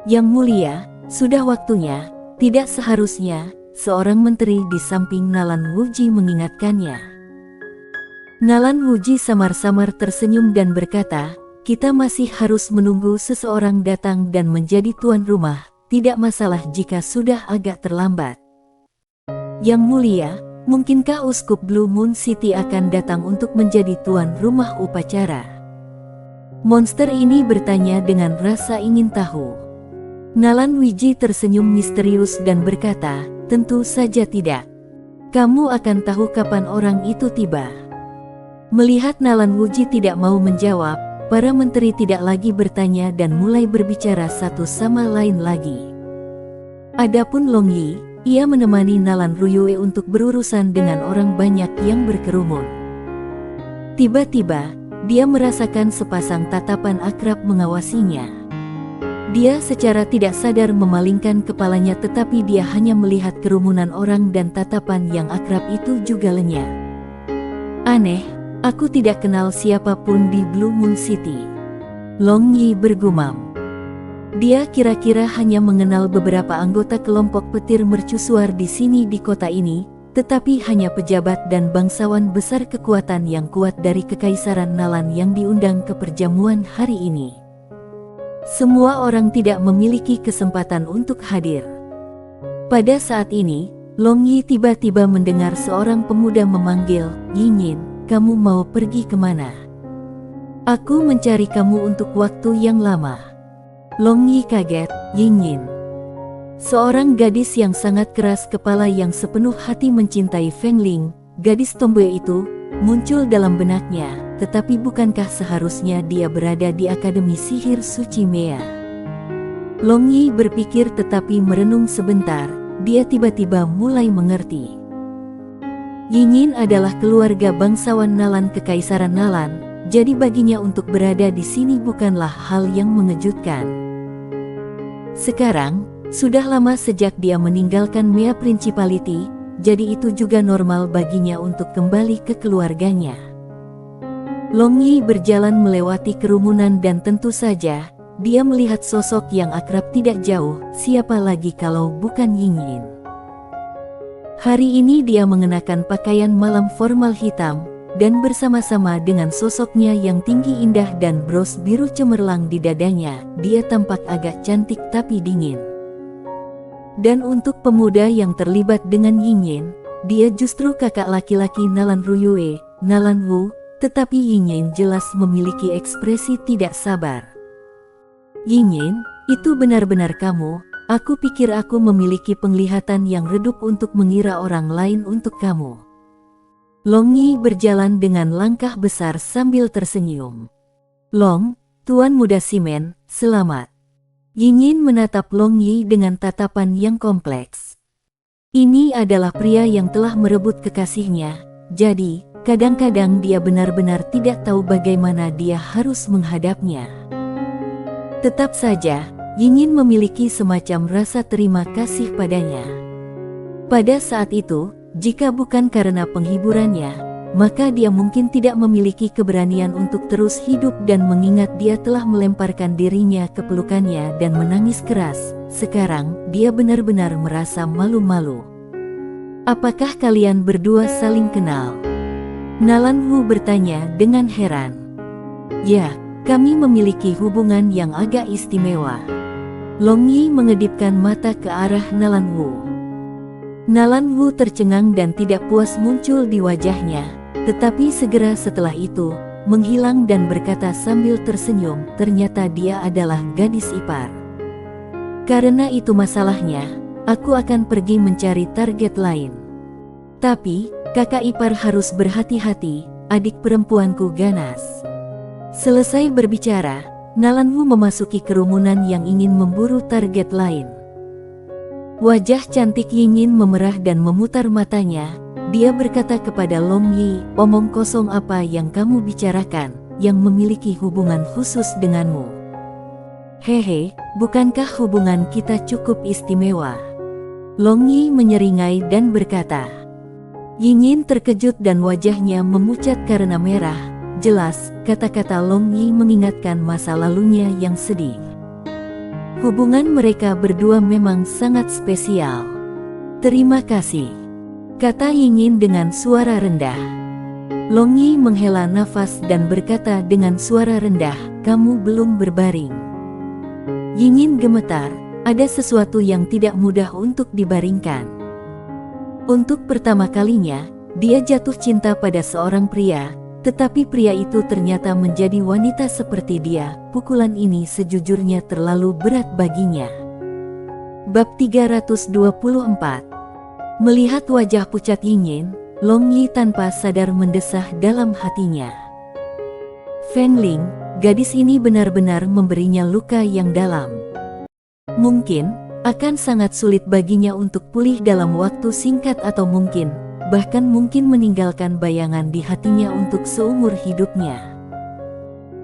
Yang mulia, sudah waktunya, tidak seharusnya, seorang menteri di samping Nalan Wuji mengingatkannya. Nalan Wuji samar-samar tersenyum dan berkata, kita masih harus menunggu seseorang datang dan menjadi tuan rumah, tidak masalah jika sudah agak terlambat. Yang mulia, mungkinkah Uskup Blue Moon City akan datang untuk menjadi tuan rumah upacara? Monster ini bertanya dengan rasa ingin tahu. Nalan Wuji tersenyum misterius dan berkata, tentu saja tidak. Kamu akan tahu kapan orang itu tiba. Melihat Nalan Wuji tidak mau menjawab, para menteri tidak lagi bertanya dan mulai berbicara satu sama lain lagi. Adapun Long Yi, ia menemani Nalan Ruyue untuk berurusan dengan orang banyak yang berkerumun. Tiba-tiba, dia merasakan sepasang tatapan akrab mengawasinya. Dia secara tidak sadar memalingkan kepalanya, tetapi dia hanya melihat kerumunan orang dan tatapan yang akrab itu juga lenyap. Aneh, aku tidak kenal siapapun di Blue Moon City. Long Yi bergumam. Dia kira-kira hanya mengenal beberapa anggota kelompok petir mercusuar di sini di kota ini, tetapi hanya pejabat dan bangsawan besar kekuatan yang kuat dari Kekaisaran Nalan yang diundang ke perjamuan hari ini. Semua orang tidak memiliki kesempatan untuk hadir. Pada saat ini, Long Yi tiba-tiba mendengar seorang pemuda memanggil, "Yinyin, kamu mau pergi kemana? Aku mencari kamu untuk waktu yang lama." Long Yi kaget. Yinyin, seorang gadis yang sangat keras kepala yang sepenuh hati mencintai Feng Ling, gadis tomboy itu, muncul dalam benaknya. Tetapi bukankah seharusnya dia berada di Akademi Sihir Suci Mea? Long Yi berpikir tetapi merenung sebentar, dia tiba-tiba mulai mengerti. Yinyin adalah keluarga bangsawan Nalan Kekaisaran Nalan, jadi baginya untuk berada di sini bukanlah hal yang mengejutkan. Sekarang, sudah lama sejak dia meninggalkan Mea Principality, jadi itu juga normal baginya untuk kembali ke keluarganya. Long Yi berjalan melewati kerumunan dan tentu saja, dia melihat sosok yang akrab tidak jauh, siapa lagi kalau bukan Yinyin. Hari ini dia mengenakan pakaian malam formal hitam, dan bersama-sama dengan sosoknya yang tinggi indah dan bros biru cemerlang di dadanya, dia tampak agak cantik tapi dingin. Dan untuk pemuda yang terlibat dengan Yinyin, dia justru kakak laki-laki Nalan Ruyue, Nalan Wu, tetapi Yinyin jelas memiliki ekspresi tidak sabar. "Yinyin, itu benar-benar kamu? Aku pikir aku memiliki penglihatan yang redup untuk mengira orang lain untuk kamu." Long Yi berjalan dengan langkah besar sambil tersenyum. "Long, Tuan Muda Simen, selamat." Yinyin menatap Long Yi dengan tatapan yang kompleks. Ini adalah pria yang telah merebut kekasihnya, jadi kadang-kadang dia benar-benar tidak tahu bagaimana dia harus menghadapnya. Tetap saja, Yinyin memiliki semacam rasa terima kasih padanya. Pada saat itu, jika bukan karena penghiburannya, maka dia mungkin tidak memiliki keberanian untuk terus hidup dan mengingat dia telah melemparkan dirinya ke pelukannya dan menangis keras. Sekarang, dia benar-benar merasa malu-malu. "Apakah kalian berdua saling kenal?" Nalan Wu bertanya dengan heran. "Ya, kami memiliki hubungan yang agak istimewa." Long Yi mengedipkan mata ke arah Nalan Wu. Nalan Wu tercengang dan tidak puas muncul di wajahnya, tetapi segera setelah itu, menghilang dan berkata sambil tersenyum, "Ternyata dia adalah gadis ipar. Karena itu masalahnya, aku akan pergi mencari target lain. Tapi, kakak ipar harus berhati-hati, adik perempuanku ganas." Selesai berbicara, Nalan Wu memasuki kerumunan yang ingin memburu target lain. Wajah cantik Yinyin memerah dan memutar matanya. Dia berkata kepada Long Yi, "Omong kosong apa yang kamu bicarakan, yang memiliki hubungan khusus denganmu? Hehe, bukankah hubungan kita cukup istimewa?" Long Yi menyeringai dan berkata. Yinyin terkejut dan wajahnya memucat karena merah. Jelas, kata-kata Long Yi mengingatkan masa lalunya yang sedih. Hubungan mereka berdua memang sangat spesial. "Terima kasih," kata Yinyin dengan suara rendah. Long Yi menghela nafas dan berkata dengan suara rendah, "Kamu belum berbaring." Yinyin gemetar, ada sesuatu yang tidak mudah untuk dibaringkan. Untuk pertama kalinya, dia jatuh cinta pada seorang pria, tetapi pria itu ternyata menjadi wanita seperti dia. Pukulan ini sejujurnya terlalu berat baginya. Bab 324. Melihat wajah pucat Yinyin, Long Yi tanpa sadar mendesah dalam hatinya. Feng Ling, gadis ini benar-benar memberinya luka yang dalam. Mungkin, Akan sangat sulit baginya untuk pulih dalam waktu singkat atau bahkan mungkin meninggalkan bayangan di hatinya untuk seumur hidupnya.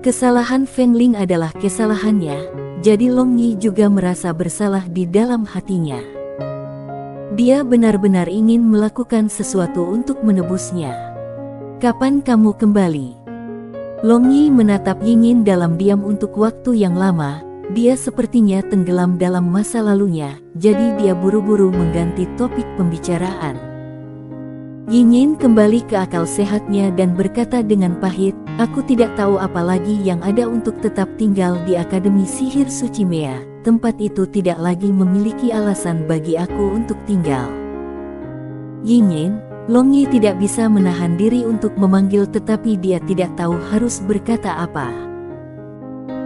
Kesalahan Feng Ling adalah kesalahannya, jadi Long Yi juga merasa bersalah di dalam hatinya. Dia benar-benar ingin melakukan sesuatu untuk menebusnya. Kapan kamu kembali? Long Yi menatap Yingyin dalam diam untuk waktu yang lama. Dia sepertinya tenggelam dalam masa lalunya, jadi dia buru-buru mengganti topik pembicaraan. Yingyin kembali ke akal sehatnya dan berkata dengan pahit, "Aku tidak tahu apa lagi yang ada untuk tetap tinggal di Akademi Sihir Suci Mea. Tempat itu tidak lagi memiliki alasan bagi aku untuk tinggal." Yingyin, Long Yi tidak bisa menahan diri untuk memanggil tetapi dia tidak tahu harus berkata apa.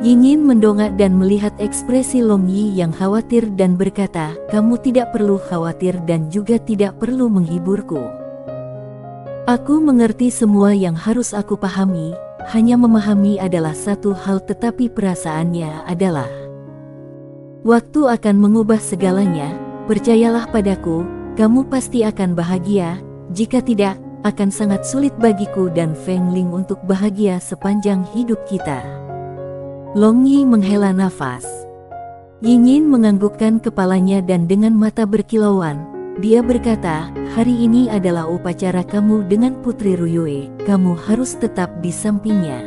Yingyin mendongak dan melihat ekspresi Long Yi yang khawatir dan berkata, "Kamu tidak perlu khawatir dan juga tidak perlu menghiburku. Aku mengerti semua yang harus aku pahami, hanya memahami adalah satu hal tetapi perasaannya adalah. Waktu akan mengubah segalanya, percayalah padaku, kamu pasti akan bahagia, jika tidak, akan sangat sulit bagiku dan Feng Ling untuk bahagia sepanjang hidup kita." Long Yi menghela nafas. Yingyin menganggukkan kepalanya dan dengan mata berkilauan, dia berkata, "Hari ini adalah upacara kamu dengan Putri Ruyue, kamu harus tetap di sampingnya."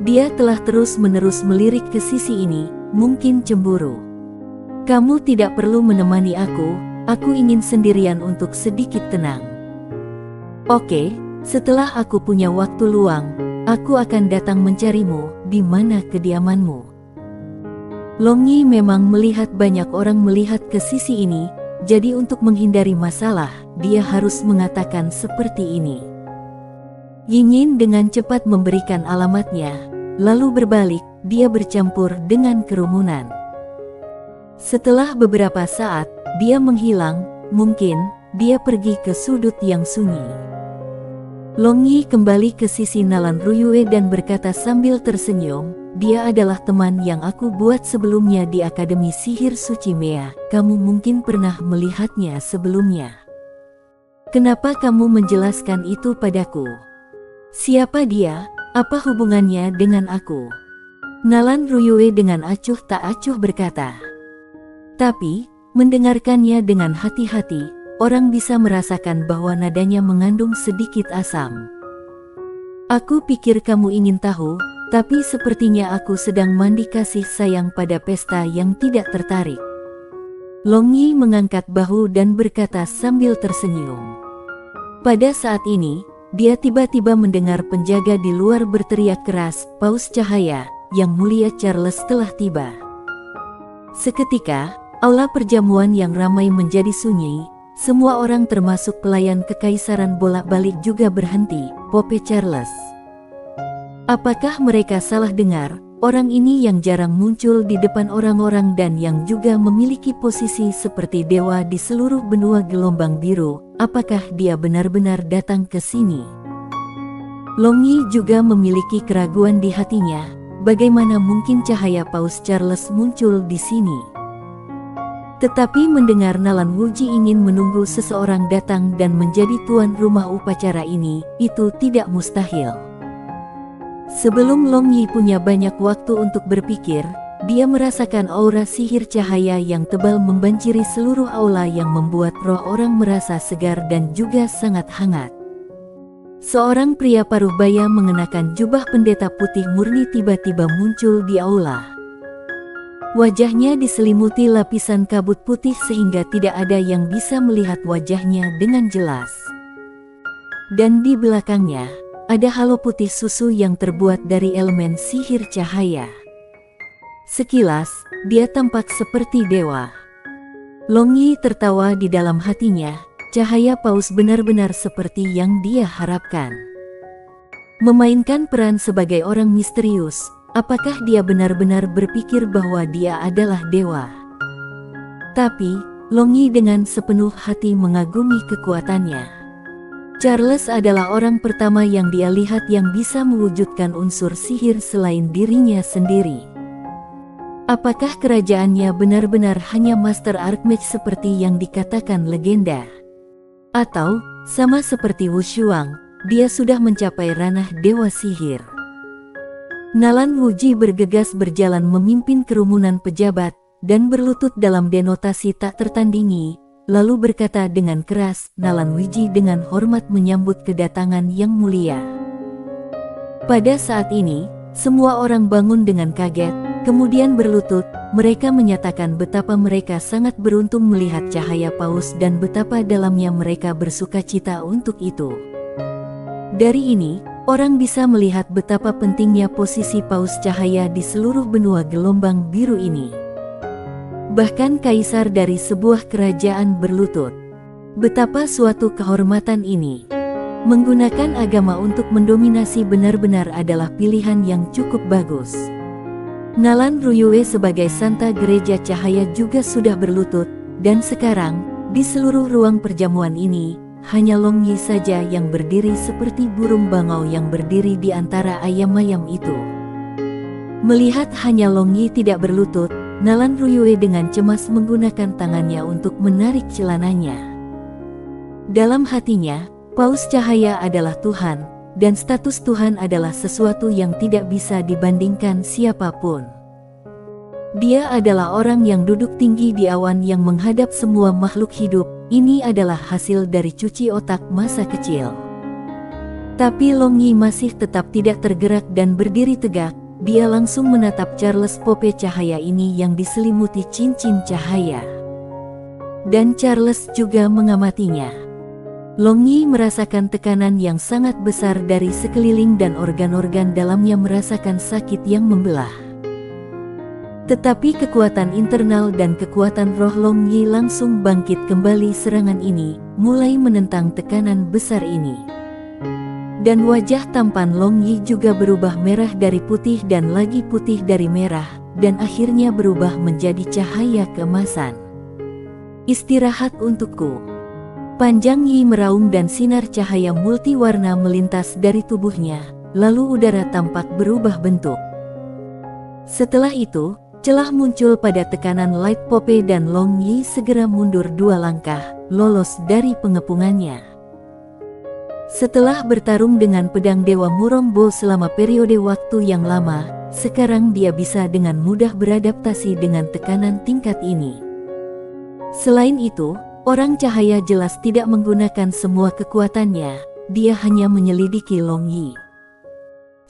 Dia telah terus-menerus melirik ke sisi ini, mungkin cemburu. "Kamu tidak perlu menemani aku ingin sendirian untuk sedikit tenang. Oke, setelah aku punya waktu luang, aku akan datang mencarimu. Di mana kediamanmu?" Long Yi memang melihat banyak orang melihat ke sisi ini, jadi untuk menghindari masalah, dia harus mengatakan seperti ini. Yingyin dengan cepat memberikan alamatnya, lalu berbalik, dia bercampur dengan kerumunan. Setelah beberapa saat, dia menghilang, mungkin dia pergi ke sudut yang sunyi. Long Yi kembali ke sisi Nalan Ruyue dan berkata sambil tersenyum, "Dia adalah teman yang aku buat sebelumnya di Akademi Sihir Suci Mea, kamu mungkin pernah melihatnya sebelumnya. Kenapa kamu menjelaskan itu padaku? Siapa dia? Apa hubungannya dengan aku?" Nalan Ruyue dengan acuh tak acuh berkata. Tapi, mendengarkannya dengan hati-hati, orang bisa merasakan bahwa nadanya mengandung sedikit asam. "Aku pikir kamu ingin tahu, tapi sepertinya aku sedang mandi kasih sayang pada pesta yang tidak tertarik." Long Yi mengangkat bahu dan berkata sambil tersenyum. Pada saat ini, dia tiba-tiba mendengar penjaga di luar berteriak keras, "Paus Cahaya, Yang Mulia Charles telah tiba." Seketika, aula perjamuan yang ramai menjadi sunyi. Semua orang termasuk pelayan kekaisaran bolak-balik juga berhenti. "Pope Charles." Apakah mereka salah dengar? Orang ini yang jarang muncul di depan orang-orang dan yang juga memiliki posisi seperti dewa di seluruh benua gelombang biru, apakah dia benar-benar datang ke sini? Long Yi juga memiliki keraguan di hatinya, bagaimana mungkin cahaya Paus Charles muncul di sini? Tetapi mendengar Nalan Wuji ingin menunggu seseorang datang dan menjadi tuan rumah upacara ini, itu tidak mustahil. Sebelum Long Yi punya banyak waktu untuk berpikir, dia merasakan aura sihir cahaya yang tebal membanjiri seluruh aula yang membuat roh orang merasa segar dan juga sangat hangat. Seorang pria paruh baya mengenakan jubah pendeta putih murni tiba-tiba muncul di aula. Wajahnya diselimuti lapisan kabut putih sehingga tidak ada yang bisa melihat wajahnya dengan jelas. Dan di belakangnya, ada halo putih susu yang terbuat dari elemen sihir cahaya. Sekilas, dia tampak seperti dewa. Long Yi tertawa di dalam hatinya, cahaya Paus benar-benar seperti yang dia harapkan. Memainkan peran sebagai orang misterius. Apakah dia benar-benar berpikir bahwa dia adalah dewa? Tapi, Long Yi dengan sepenuh hati mengagumi kekuatannya. Charles adalah orang pertama yang dia lihat yang bisa mewujudkan unsur sihir selain dirinya sendiri. Apakah kerajaannya benar-benar hanya Master Archmage seperti yang dikatakan legenda? Atau, sama seperti Wu Shuang, dia sudah mencapai ranah Dewa Sihir? Nalan Wuji bergegas berjalan memimpin kerumunan pejabat, dan berlutut dalam denotasi tak tertandingi, lalu berkata dengan keras, Nalan Wuji dengan hormat menyambut kedatangan yang mulia. Pada saat ini, semua orang bangun dengan kaget, kemudian berlutut, mereka menyatakan betapa mereka sangat beruntung melihat cahaya paus dan betapa dalamnya mereka bersukacita untuk itu. Dari ini, orang bisa melihat betapa pentingnya posisi paus cahaya di seluruh benua gelombang biru ini. Bahkan kaisar dari sebuah kerajaan berlutut. Betapa suatu kehormatan ini. Menggunakan agama untuk mendominasi benar-benar adalah pilihan yang cukup bagus. Nalan Ruyue sebagai Santa Gereja Cahaya juga sudah berlutut, dan sekarang, di seluruh ruang perjamuan ini, hanya Long Yi saja yang berdiri seperti burung bangau yang berdiri di antara ayam-ayam itu. Melihat hanya Long Yi tidak berlutut, Nalan Ruyue dengan cemas menggunakan tangannya untuk menarik celananya. Dalam hatinya, Paus Cahaya adalah Tuhan, dan status Tuhan adalah sesuatu yang tidak bisa dibandingkan siapapun. Dia adalah orang yang duduk tinggi di awan yang menghadap semua makhluk hidup. Ini adalah hasil dari cuci otak masa kecil. Tapi Long Yi masih tetap tidak tergerak dan berdiri tegak. Dia langsung menatap Charles Pope Cahaya ini yang diselimuti cincin cahaya. Dan Charles juga mengamatinya. Long Yi merasakan tekanan yang sangat besar dari sekeliling dan organ-organ dalamnya merasakan sakit yang membelah. Tetapi kekuatan internal dan kekuatan roh Long Yi langsung bangkit kembali serangan ini, mulai menentang tekanan besar ini. Dan wajah tampan Long Yi juga berubah merah dari putih dan lagi putih dari merah, dan akhirnya berubah menjadi cahaya keemasan. Istirahat untukku. Panjang Yi meraung dan sinar cahaya multiwarna melintas dari tubuhnya, lalu udara tampak berubah bentuk. Setelah itu, celah muncul pada tekanan Light Pope dan Long Yi segera mundur 2 langkah, lolos dari pengepungannya. Setelah bertarung dengan pedang Dewa Murongbo selama periode waktu yang lama, sekarang dia bisa dengan mudah beradaptasi dengan tekanan tingkat ini. Selain itu, orang cahaya jelas tidak menggunakan semua kekuatannya, dia hanya menyelidiki Long Yi.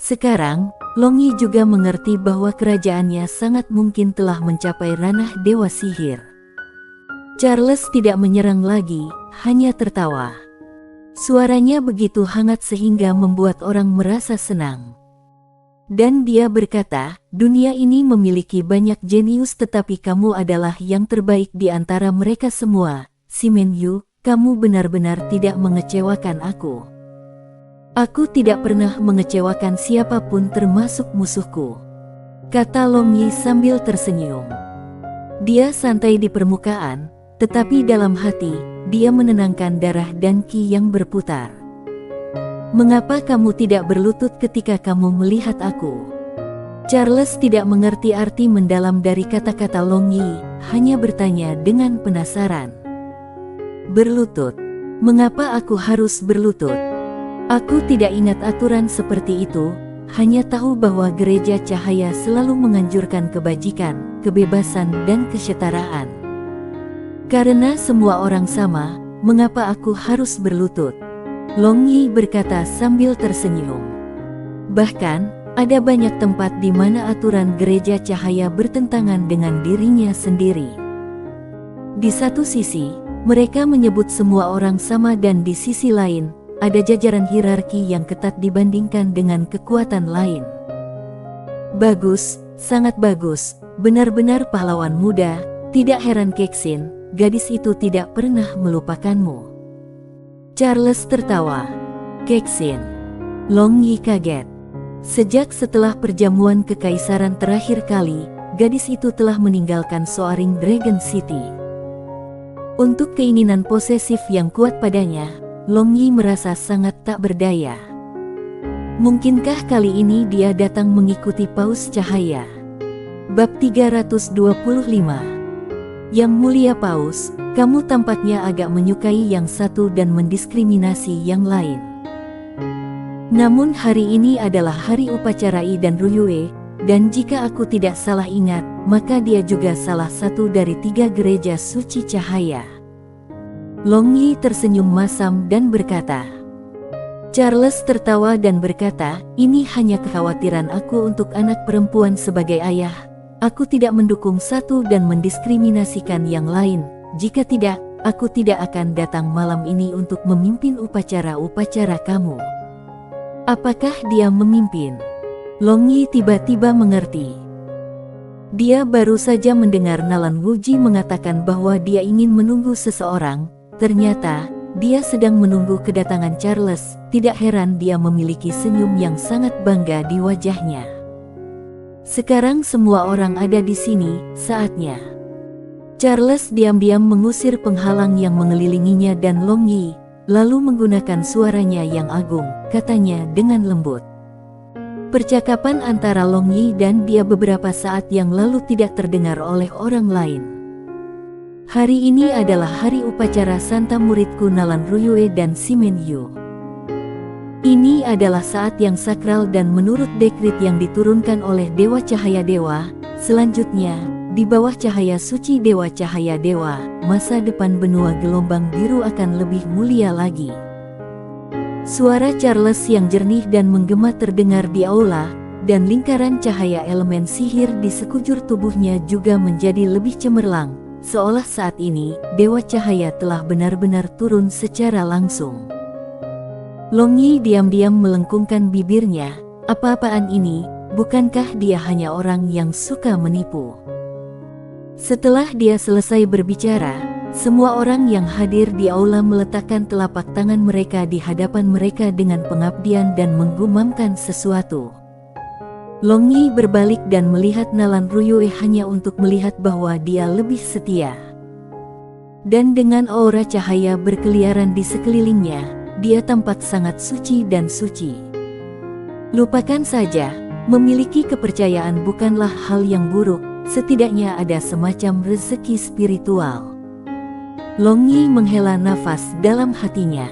Sekarang, Long Yi juga mengerti bahwa kerajaannya sangat mungkin telah mencapai ranah Dewa Sihir. Charles tidak menyerang lagi, hanya tertawa. Suaranya begitu hangat sehingga membuat orang merasa senang. Dan dia berkata, dunia ini memiliki banyak jenius tetapi kamu adalah yang terbaik di antara mereka semua. Simen Yu, kamu benar-benar tidak mengecewakan aku. Aku tidak pernah mengecewakan siapapun termasuk musuhku, kata Long Yi sambil tersenyum. Dia santai di permukaan, tetapi dalam hati, dia menenangkan darah dan ki yang berputar. Mengapa kamu tidak berlutut ketika kamu melihat aku? Charles tidak mengerti arti mendalam dari kata-kata Long Yi, hanya bertanya dengan penasaran. Berlutut. Mengapa aku harus berlutut? Aku tidak ingat aturan seperti itu, hanya tahu bahwa gereja cahaya selalu menganjurkan kebajikan, kebebasan dan kesetaraan. Karena semua orang sama, mengapa aku harus berlutut? Long Yi berkata sambil tersenyum. Bahkan, ada banyak tempat di mana aturan gereja cahaya bertentangan dengan dirinya sendiri. Di satu sisi, mereka menyebut semua orang sama dan di sisi lain, ada jajaran hierarki yang ketat dibandingkan dengan kekuatan lain. Bagus, sangat bagus, benar-benar pahlawan muda, tidak heran Kexin, gadis itu tidak pernah melupakanmu. Charles tertawa. Kexin. Long Yi kaget. Sejak setelah perjamuan kekaisaran terakhir kali, gadis itu telah meninggalkan Soaring Dragon City. Untuk keinginan posesif yang kuat padanya, Long Yi merasa sangat tak berdaya. Mungkinkah kali ini dia datang mengikuti Paus Cahaya? Bab 325. Yang mulia Paus, kamu tampaknya agak menyukai yang satu dan mendiskriminasi yang lain. Namun hari ini adalah hari upacara Idan Ruyue, dan jika aku tidak salah ingat, maka dia juga salah satu dari 3 gereja suci cahaya. Long Yi tersenyum masam dan berkata. Charles tertawa dan berkata, ini hanya kekhawatiran aku untuk anak perempuan sebagai ayah. Aku tidak mendukung satu dan mendiskriminasikan yang lain. Jika tidak, aku tidak akan datang malam ini untuk memimpin upacara-upacara kamu. Apakah dia memimpin? Long Yi tiba-tiba mengerti. Dia baru saja mendengar Nalan Wuji mengatakan bahwa dia ingin menunggu seseorang. Ternyata, dia sedang menunggu kedatangan Charles. Tidak heran dia memiliki senyum yang sangat bangga di wajahnya. Sekarang semua orang ada di sini, saatnya. Charles diam-diam mengusir penghalang yang mengelilinginya dan Long Yi, lalu menggunakan suaranya yang agung, katanya dengan lembut. Percakapan antara Long Yi dan dia beberapa saat yang lalu tidak terdengar oleh orang lain. Hari ini adalah hari upacara Santa muridku Nalan Ruyue dan Simen Yu. Ini adalah saat yang sakral dan menurut dekrit yang diturunkan oleh Dewa Cahaya Dewa. Selanjutnya, di bawah cahaya suci Dewa Cahaya Dewa, masa depan benua gelombang biru akan lebih mulia lagi. Suara Charles yang jernih dan menggema terdengar di aula, dan lingkaran cahaya elemen sihir di sekujur tubuhnya juga menjadi lebih cemerlang, seolah saat ini, Dewa Cahaya telah benar-benar turun secara langsung. Long Yi diam-diam melengkungkan bibirnya. Apa-apaan ini? Bukankah dia hanya orang yang suka menipu? Setelah dia selesai berbicara, semua orang yang hadir di aula meletakkan telapak tangan mereka di hadapan mereka dengan pengabdian dan menggumamkan sesuatu. Long Yi berbalik dan melihat Nalan Ruyue hanya untuk melihat bahwa dia lebih setia. Dan dengan aura cahaya berkeliaran di sekelilingnya, dia tampak sangat suci dan suci. Lupakan saja, memiliki kepercayaan bukanlah hal yang buruk, setidaknya ada semacam rezeki spiritual. Long Yi menghela nafas dalam hatinya.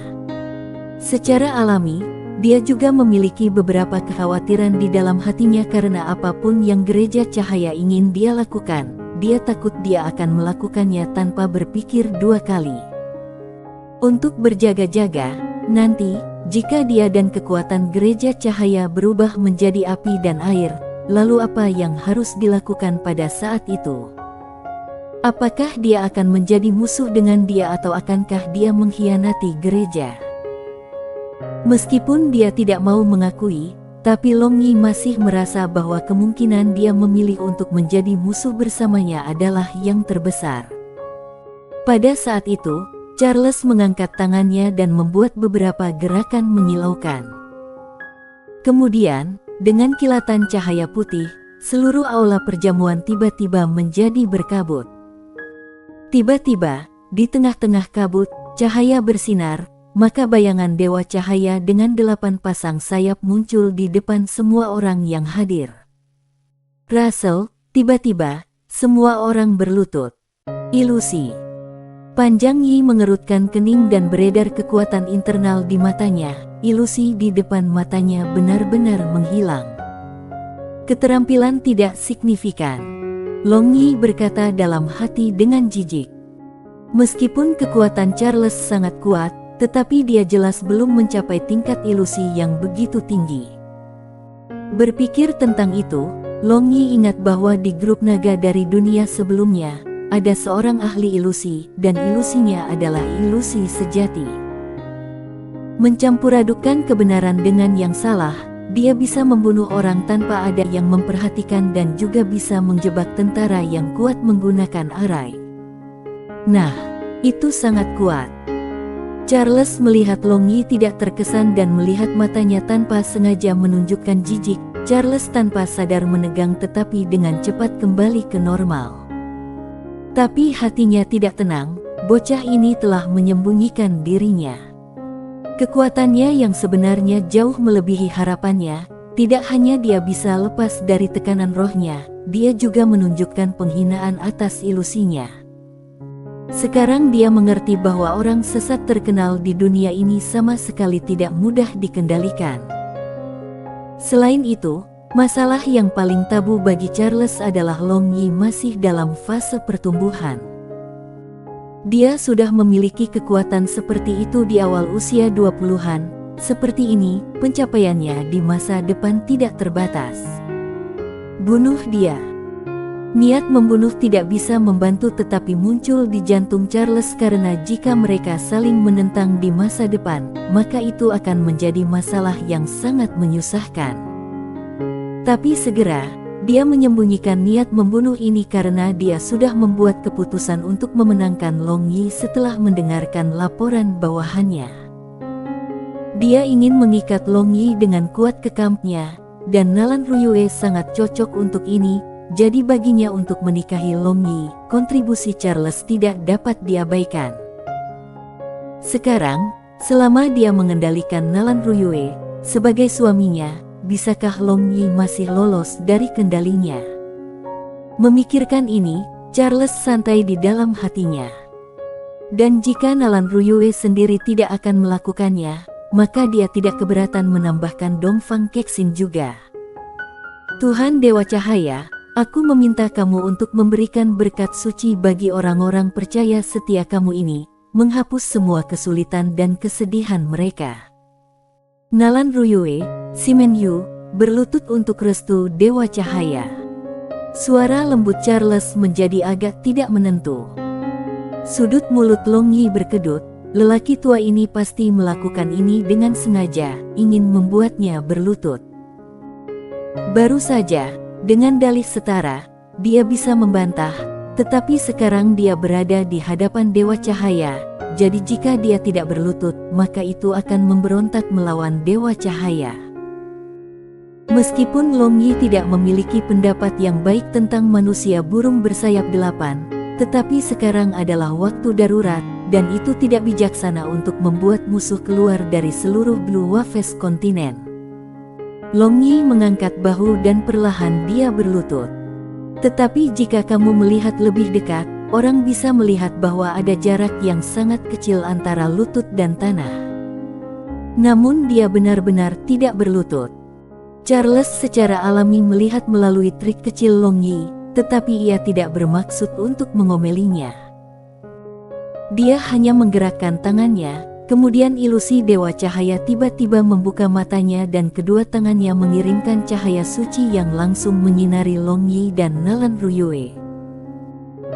Secara alami, dia juga memiliki beberapa kekhawatiran di dalam hatinya karena apapun yang gereja cahaya ingin dia lakukan, dia takut dia akan melakukannya tanpa berpikir 2 kali. Untuk berjaga-jaga, nanti, jika dia dan kekuatan gereja cahaya berubah menjadi api dan air, lalu apa yang harus dilakukan pada saat itu? Apakah dia akan menjadi musuh dengan dia atau akankah dia mengkhianati gereja? Meskipun dia tidak mau mengakui, tapi Long Yi masih merasa bahwa kemungkinan dia memilih untuk menjadi musuh bersamanya adalah yang terbesar. Pada saat itu, Charles mengangkat tangannya dan membuat beberapa gerakan menyilaukan. Kemudian, dengan kilatan cahaya putih, seluruh aula perjamuan tiba-tiba menjadi berkabut. Tiba-tiba, di tengah-tengah kabut, cahaya bersinar, maka bayangan Dewa Cahaya dengan 8 pasang sayap muncul di depan semua orang yang hadir. Russell, tiba-tiba, semua orang berlutut. Ilusi. Panjang Yi mengerutkan kening dan beredar kekuatan internal di matanya. Ilusi di depan matanya benar-benar menghilang. Keterampilan tidak signifikan. Long Yi berkata dalam hati dengan jijik. Meskipun kekuatan Charles sangat kuat, tetapi dia jelas belum mencapai tingkat ilusi yang begitu tinggi. Berpikir tentang itu, Long Yi ingat bahwa di grup naga dari dunia sebelumnya, ada seorang ahli ilusi, dan ilusinya adalah ilusi sejati. Mencampur-adukkan kebenaran dengan yang salah, dia bisa membunuh orang tanpa ada yang memperhatikan dan juga bisa menjebak tentara yang kuat menggunakan arai. Nah, itu sangat kuat. Charles melihat Long Yi tidak terkesan dan melihat matanya tanpa sengaja menunjukkan jijik. Charles tanpa sadar menegang tetapi dengan cepat kembali ke normal. Tapi hatinya tidak tenang, bocah ini telah menyembunyikan dirinya. Kekuatannya yang sebenarnya jauh melebihi harapannya, tidak hanya dia bisa lepas dari tekanan rohnya, dia juga menunjukkan penghinaan atas ilusinya. Sekarang dia mengerti bahwa orang sesat terkenal di dunia ini sama sekali tidak mudah dikendalikan. Selain itu, masalah yang paling tabu bagi Charles adalah Long Yi masih dalam fase pertumbuhan. Dia sudah memiliki kekuatan seperti itu di awal usia 20-an, seperti ini, pencapaiannya di masa depan tidak terbatas. Bunuh dia. Niat membunuh tidak bisa membantu tetapi muncul di jantung Charles karena jika mereka saling menentang di masa depan, maka itu akan menjadi masalah yang sangat menyusahkan. Tapi segera, dia menyembunyikan niat membunuh ini karena dia sudah membuat keputusan untuk memenangkan Long Yi setelah mendengarkan laporan bawahannya. Dia ingin mengikat Long Yi dengan kuat ke kampnya, dan Nalan Ruyue sangat cocok untuk ini, jadi baginya untuk menikahi Long Yi, kontribusi Charles tidak dapat diabaikan. Sekarang, selama dia mengendalikan Nalan Ruyue sebagai suaminya, bisakah Long Yi masih lolos dari kendalinya? Memikirkan ini, Charles santai di dalam hatinya. Dan jika Nalan Ruyue sendiri tidak akan melakukannya, maka dia tidak keberatan menambahkan Dongfang Kexin juga. Tuhan Dewa Cahaya, aku meminta kamu untuk memberikan berkat suci bagi orang-orang percaya setia kamu ini, menghapus semua kesulitan dan kesedihan mereka. Nalan Ruyue, Simen Yu, berlutut untuk restu Dewa Cahaya. Suara lembut Charles menjadi agak tidak menentu. Sudut mulut Long Yi berkedut, lelaki tua ini pasti melakukan ini dengan sengaja, ingin membuatnya berlutut. Baru saja, dengan dalih setara, dia bisa membantah, tetapi sekarang dia berada di hadapan Dewa Cahaya. Jadi jika dia tidak berlutut, maka itu akan memberontak melawan Dewa Cahaya. Meskipun Long Yi tidak memiliki pendapat yang baik tentang manusia burung bersayap 8, tetapi sekarang adalah waktu darurat, dan itu tidak bijaksana untuk membuat musuh keluar dari seluruh Blue Waves kontinen. Long Yi mengangkat bahu dan perlahan dia berlutut. Tetapi jika kamu melihat lebih dekat, orang bisa melihat bahwa ada jarak yang sangat kecil antara lutut dan tanah. Namun dia benar-benar tidak berlutut. Charles secara alami melihat melalui trik kecil Long Yi, tetapi ia tidak bermaksud untuk mengomelinya. Dia hanya menggerakkan tangannya, kemudian ilusi Dewa Cahaya tiba-tiba membuka matanya dan kedua tangannya mengirimkan cahaya suci yang langsung menyinari Long Yi dan Nalan Ruyue.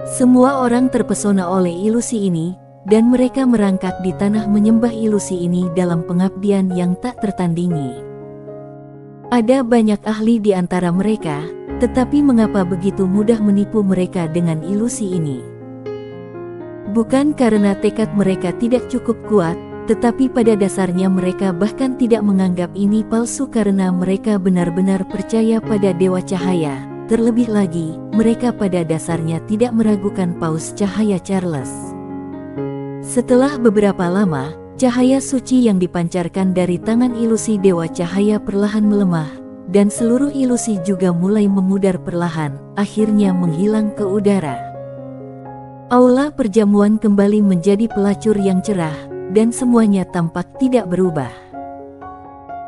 Semua orang terpesona oleh ilusi ini, dan mereka merangkak di tanah menyembah ilusi ini dalam pengabdian yang tak tertandingi. Ada banyak ahli di antara mereka, tetapi mengapa begitu mudah menipu mereka dengan ilusi ini? Bukan karena tekad mereka tidak cukup kuat, tetapi pada dasarnya mereka bahkan tidak menganggap ini palsu karena mereka benar-benar percaya pada Dewa Cahaya. Terlebih lagi, mereka pada dasarnya tidak meragukan paus cahaya Charles. Setelah beberapa lama, cahaya suci yang dipancarkan dari tangan ilusi Dewa Cahaya perlahan melemah, dan seluruh ilusi juga mulai memudar perlahan, akhirnya menghilang ke udara. Aula perjamuan kembali menjadi pelacur yang cerah, dan semuanya tampak tidak berubah.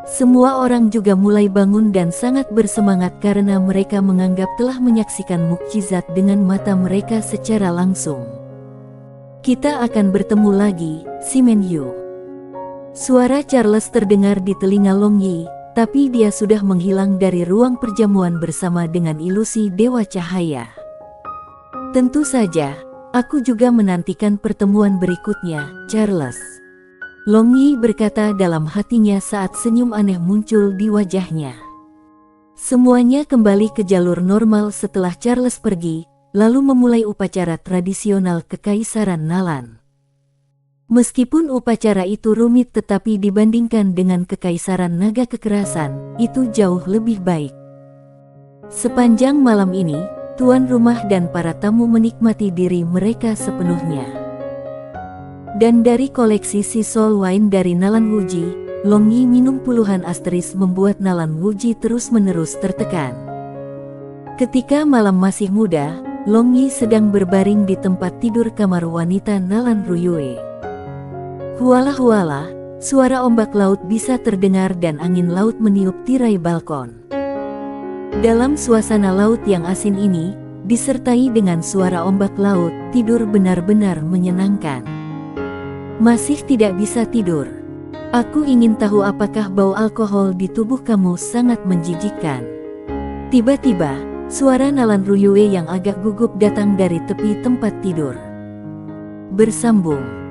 Semua orang juga mulai bangun dan sangat bersemangat karena mereka menganggap telah menyaksikan mukjizat dengan mata mereka secara langsung. Kita akan bertemu lagi, Simen Yu. Suara Charles terdengar di telinga Long Yi, tapi dia sudah menghilang dari ruang perjamuan bersama dengan ilusi Dewa Cahaya. Tentu saja, aku juga menantikan pertemuan berikutnya, Charles. Long Yi berkata dalam hatinya saat senyum aneh muncul di wajahnya. Semuanya kembali ke jalur normal setelah Charles pergi, lalu memulai upacara tradisional Kekaisaran Nalan. Meskipun upacara itu rumit tetapi dibandingkan dengan Kekaisaran Naga Kekerasan, itu jauh lebih baik. Sepanjang malam ini, tuan rumah dan para tamu menikmati diri mereka sepenuhnya. Dan dari koleksi Sisol Wine dari Nalan Wuji, Long Yi minum puluhan asteris membuat Nalan Wuji terus-menerus tertekan. Ketika malam masih muda, Long Yi sedang berbaring di tempat tidur kamar wanita Nalan Ruyue. Huala-huala, suara ombak laut bisa terdengar dan angin laut meniup tirai balkon. Dalam suasana laut yang asin ini, disertai dengan suara ombak laut, tidur benar-benar menyenangkan. Masih tidak bisa tidur. Aku ingin tahu apakah bau alkohol di tubuh kamu sangat menjijikkan. Tiba-tiba, suara Nalan Ruyue yang agak gugup datang dari tepi tempat tidur. Bersambung.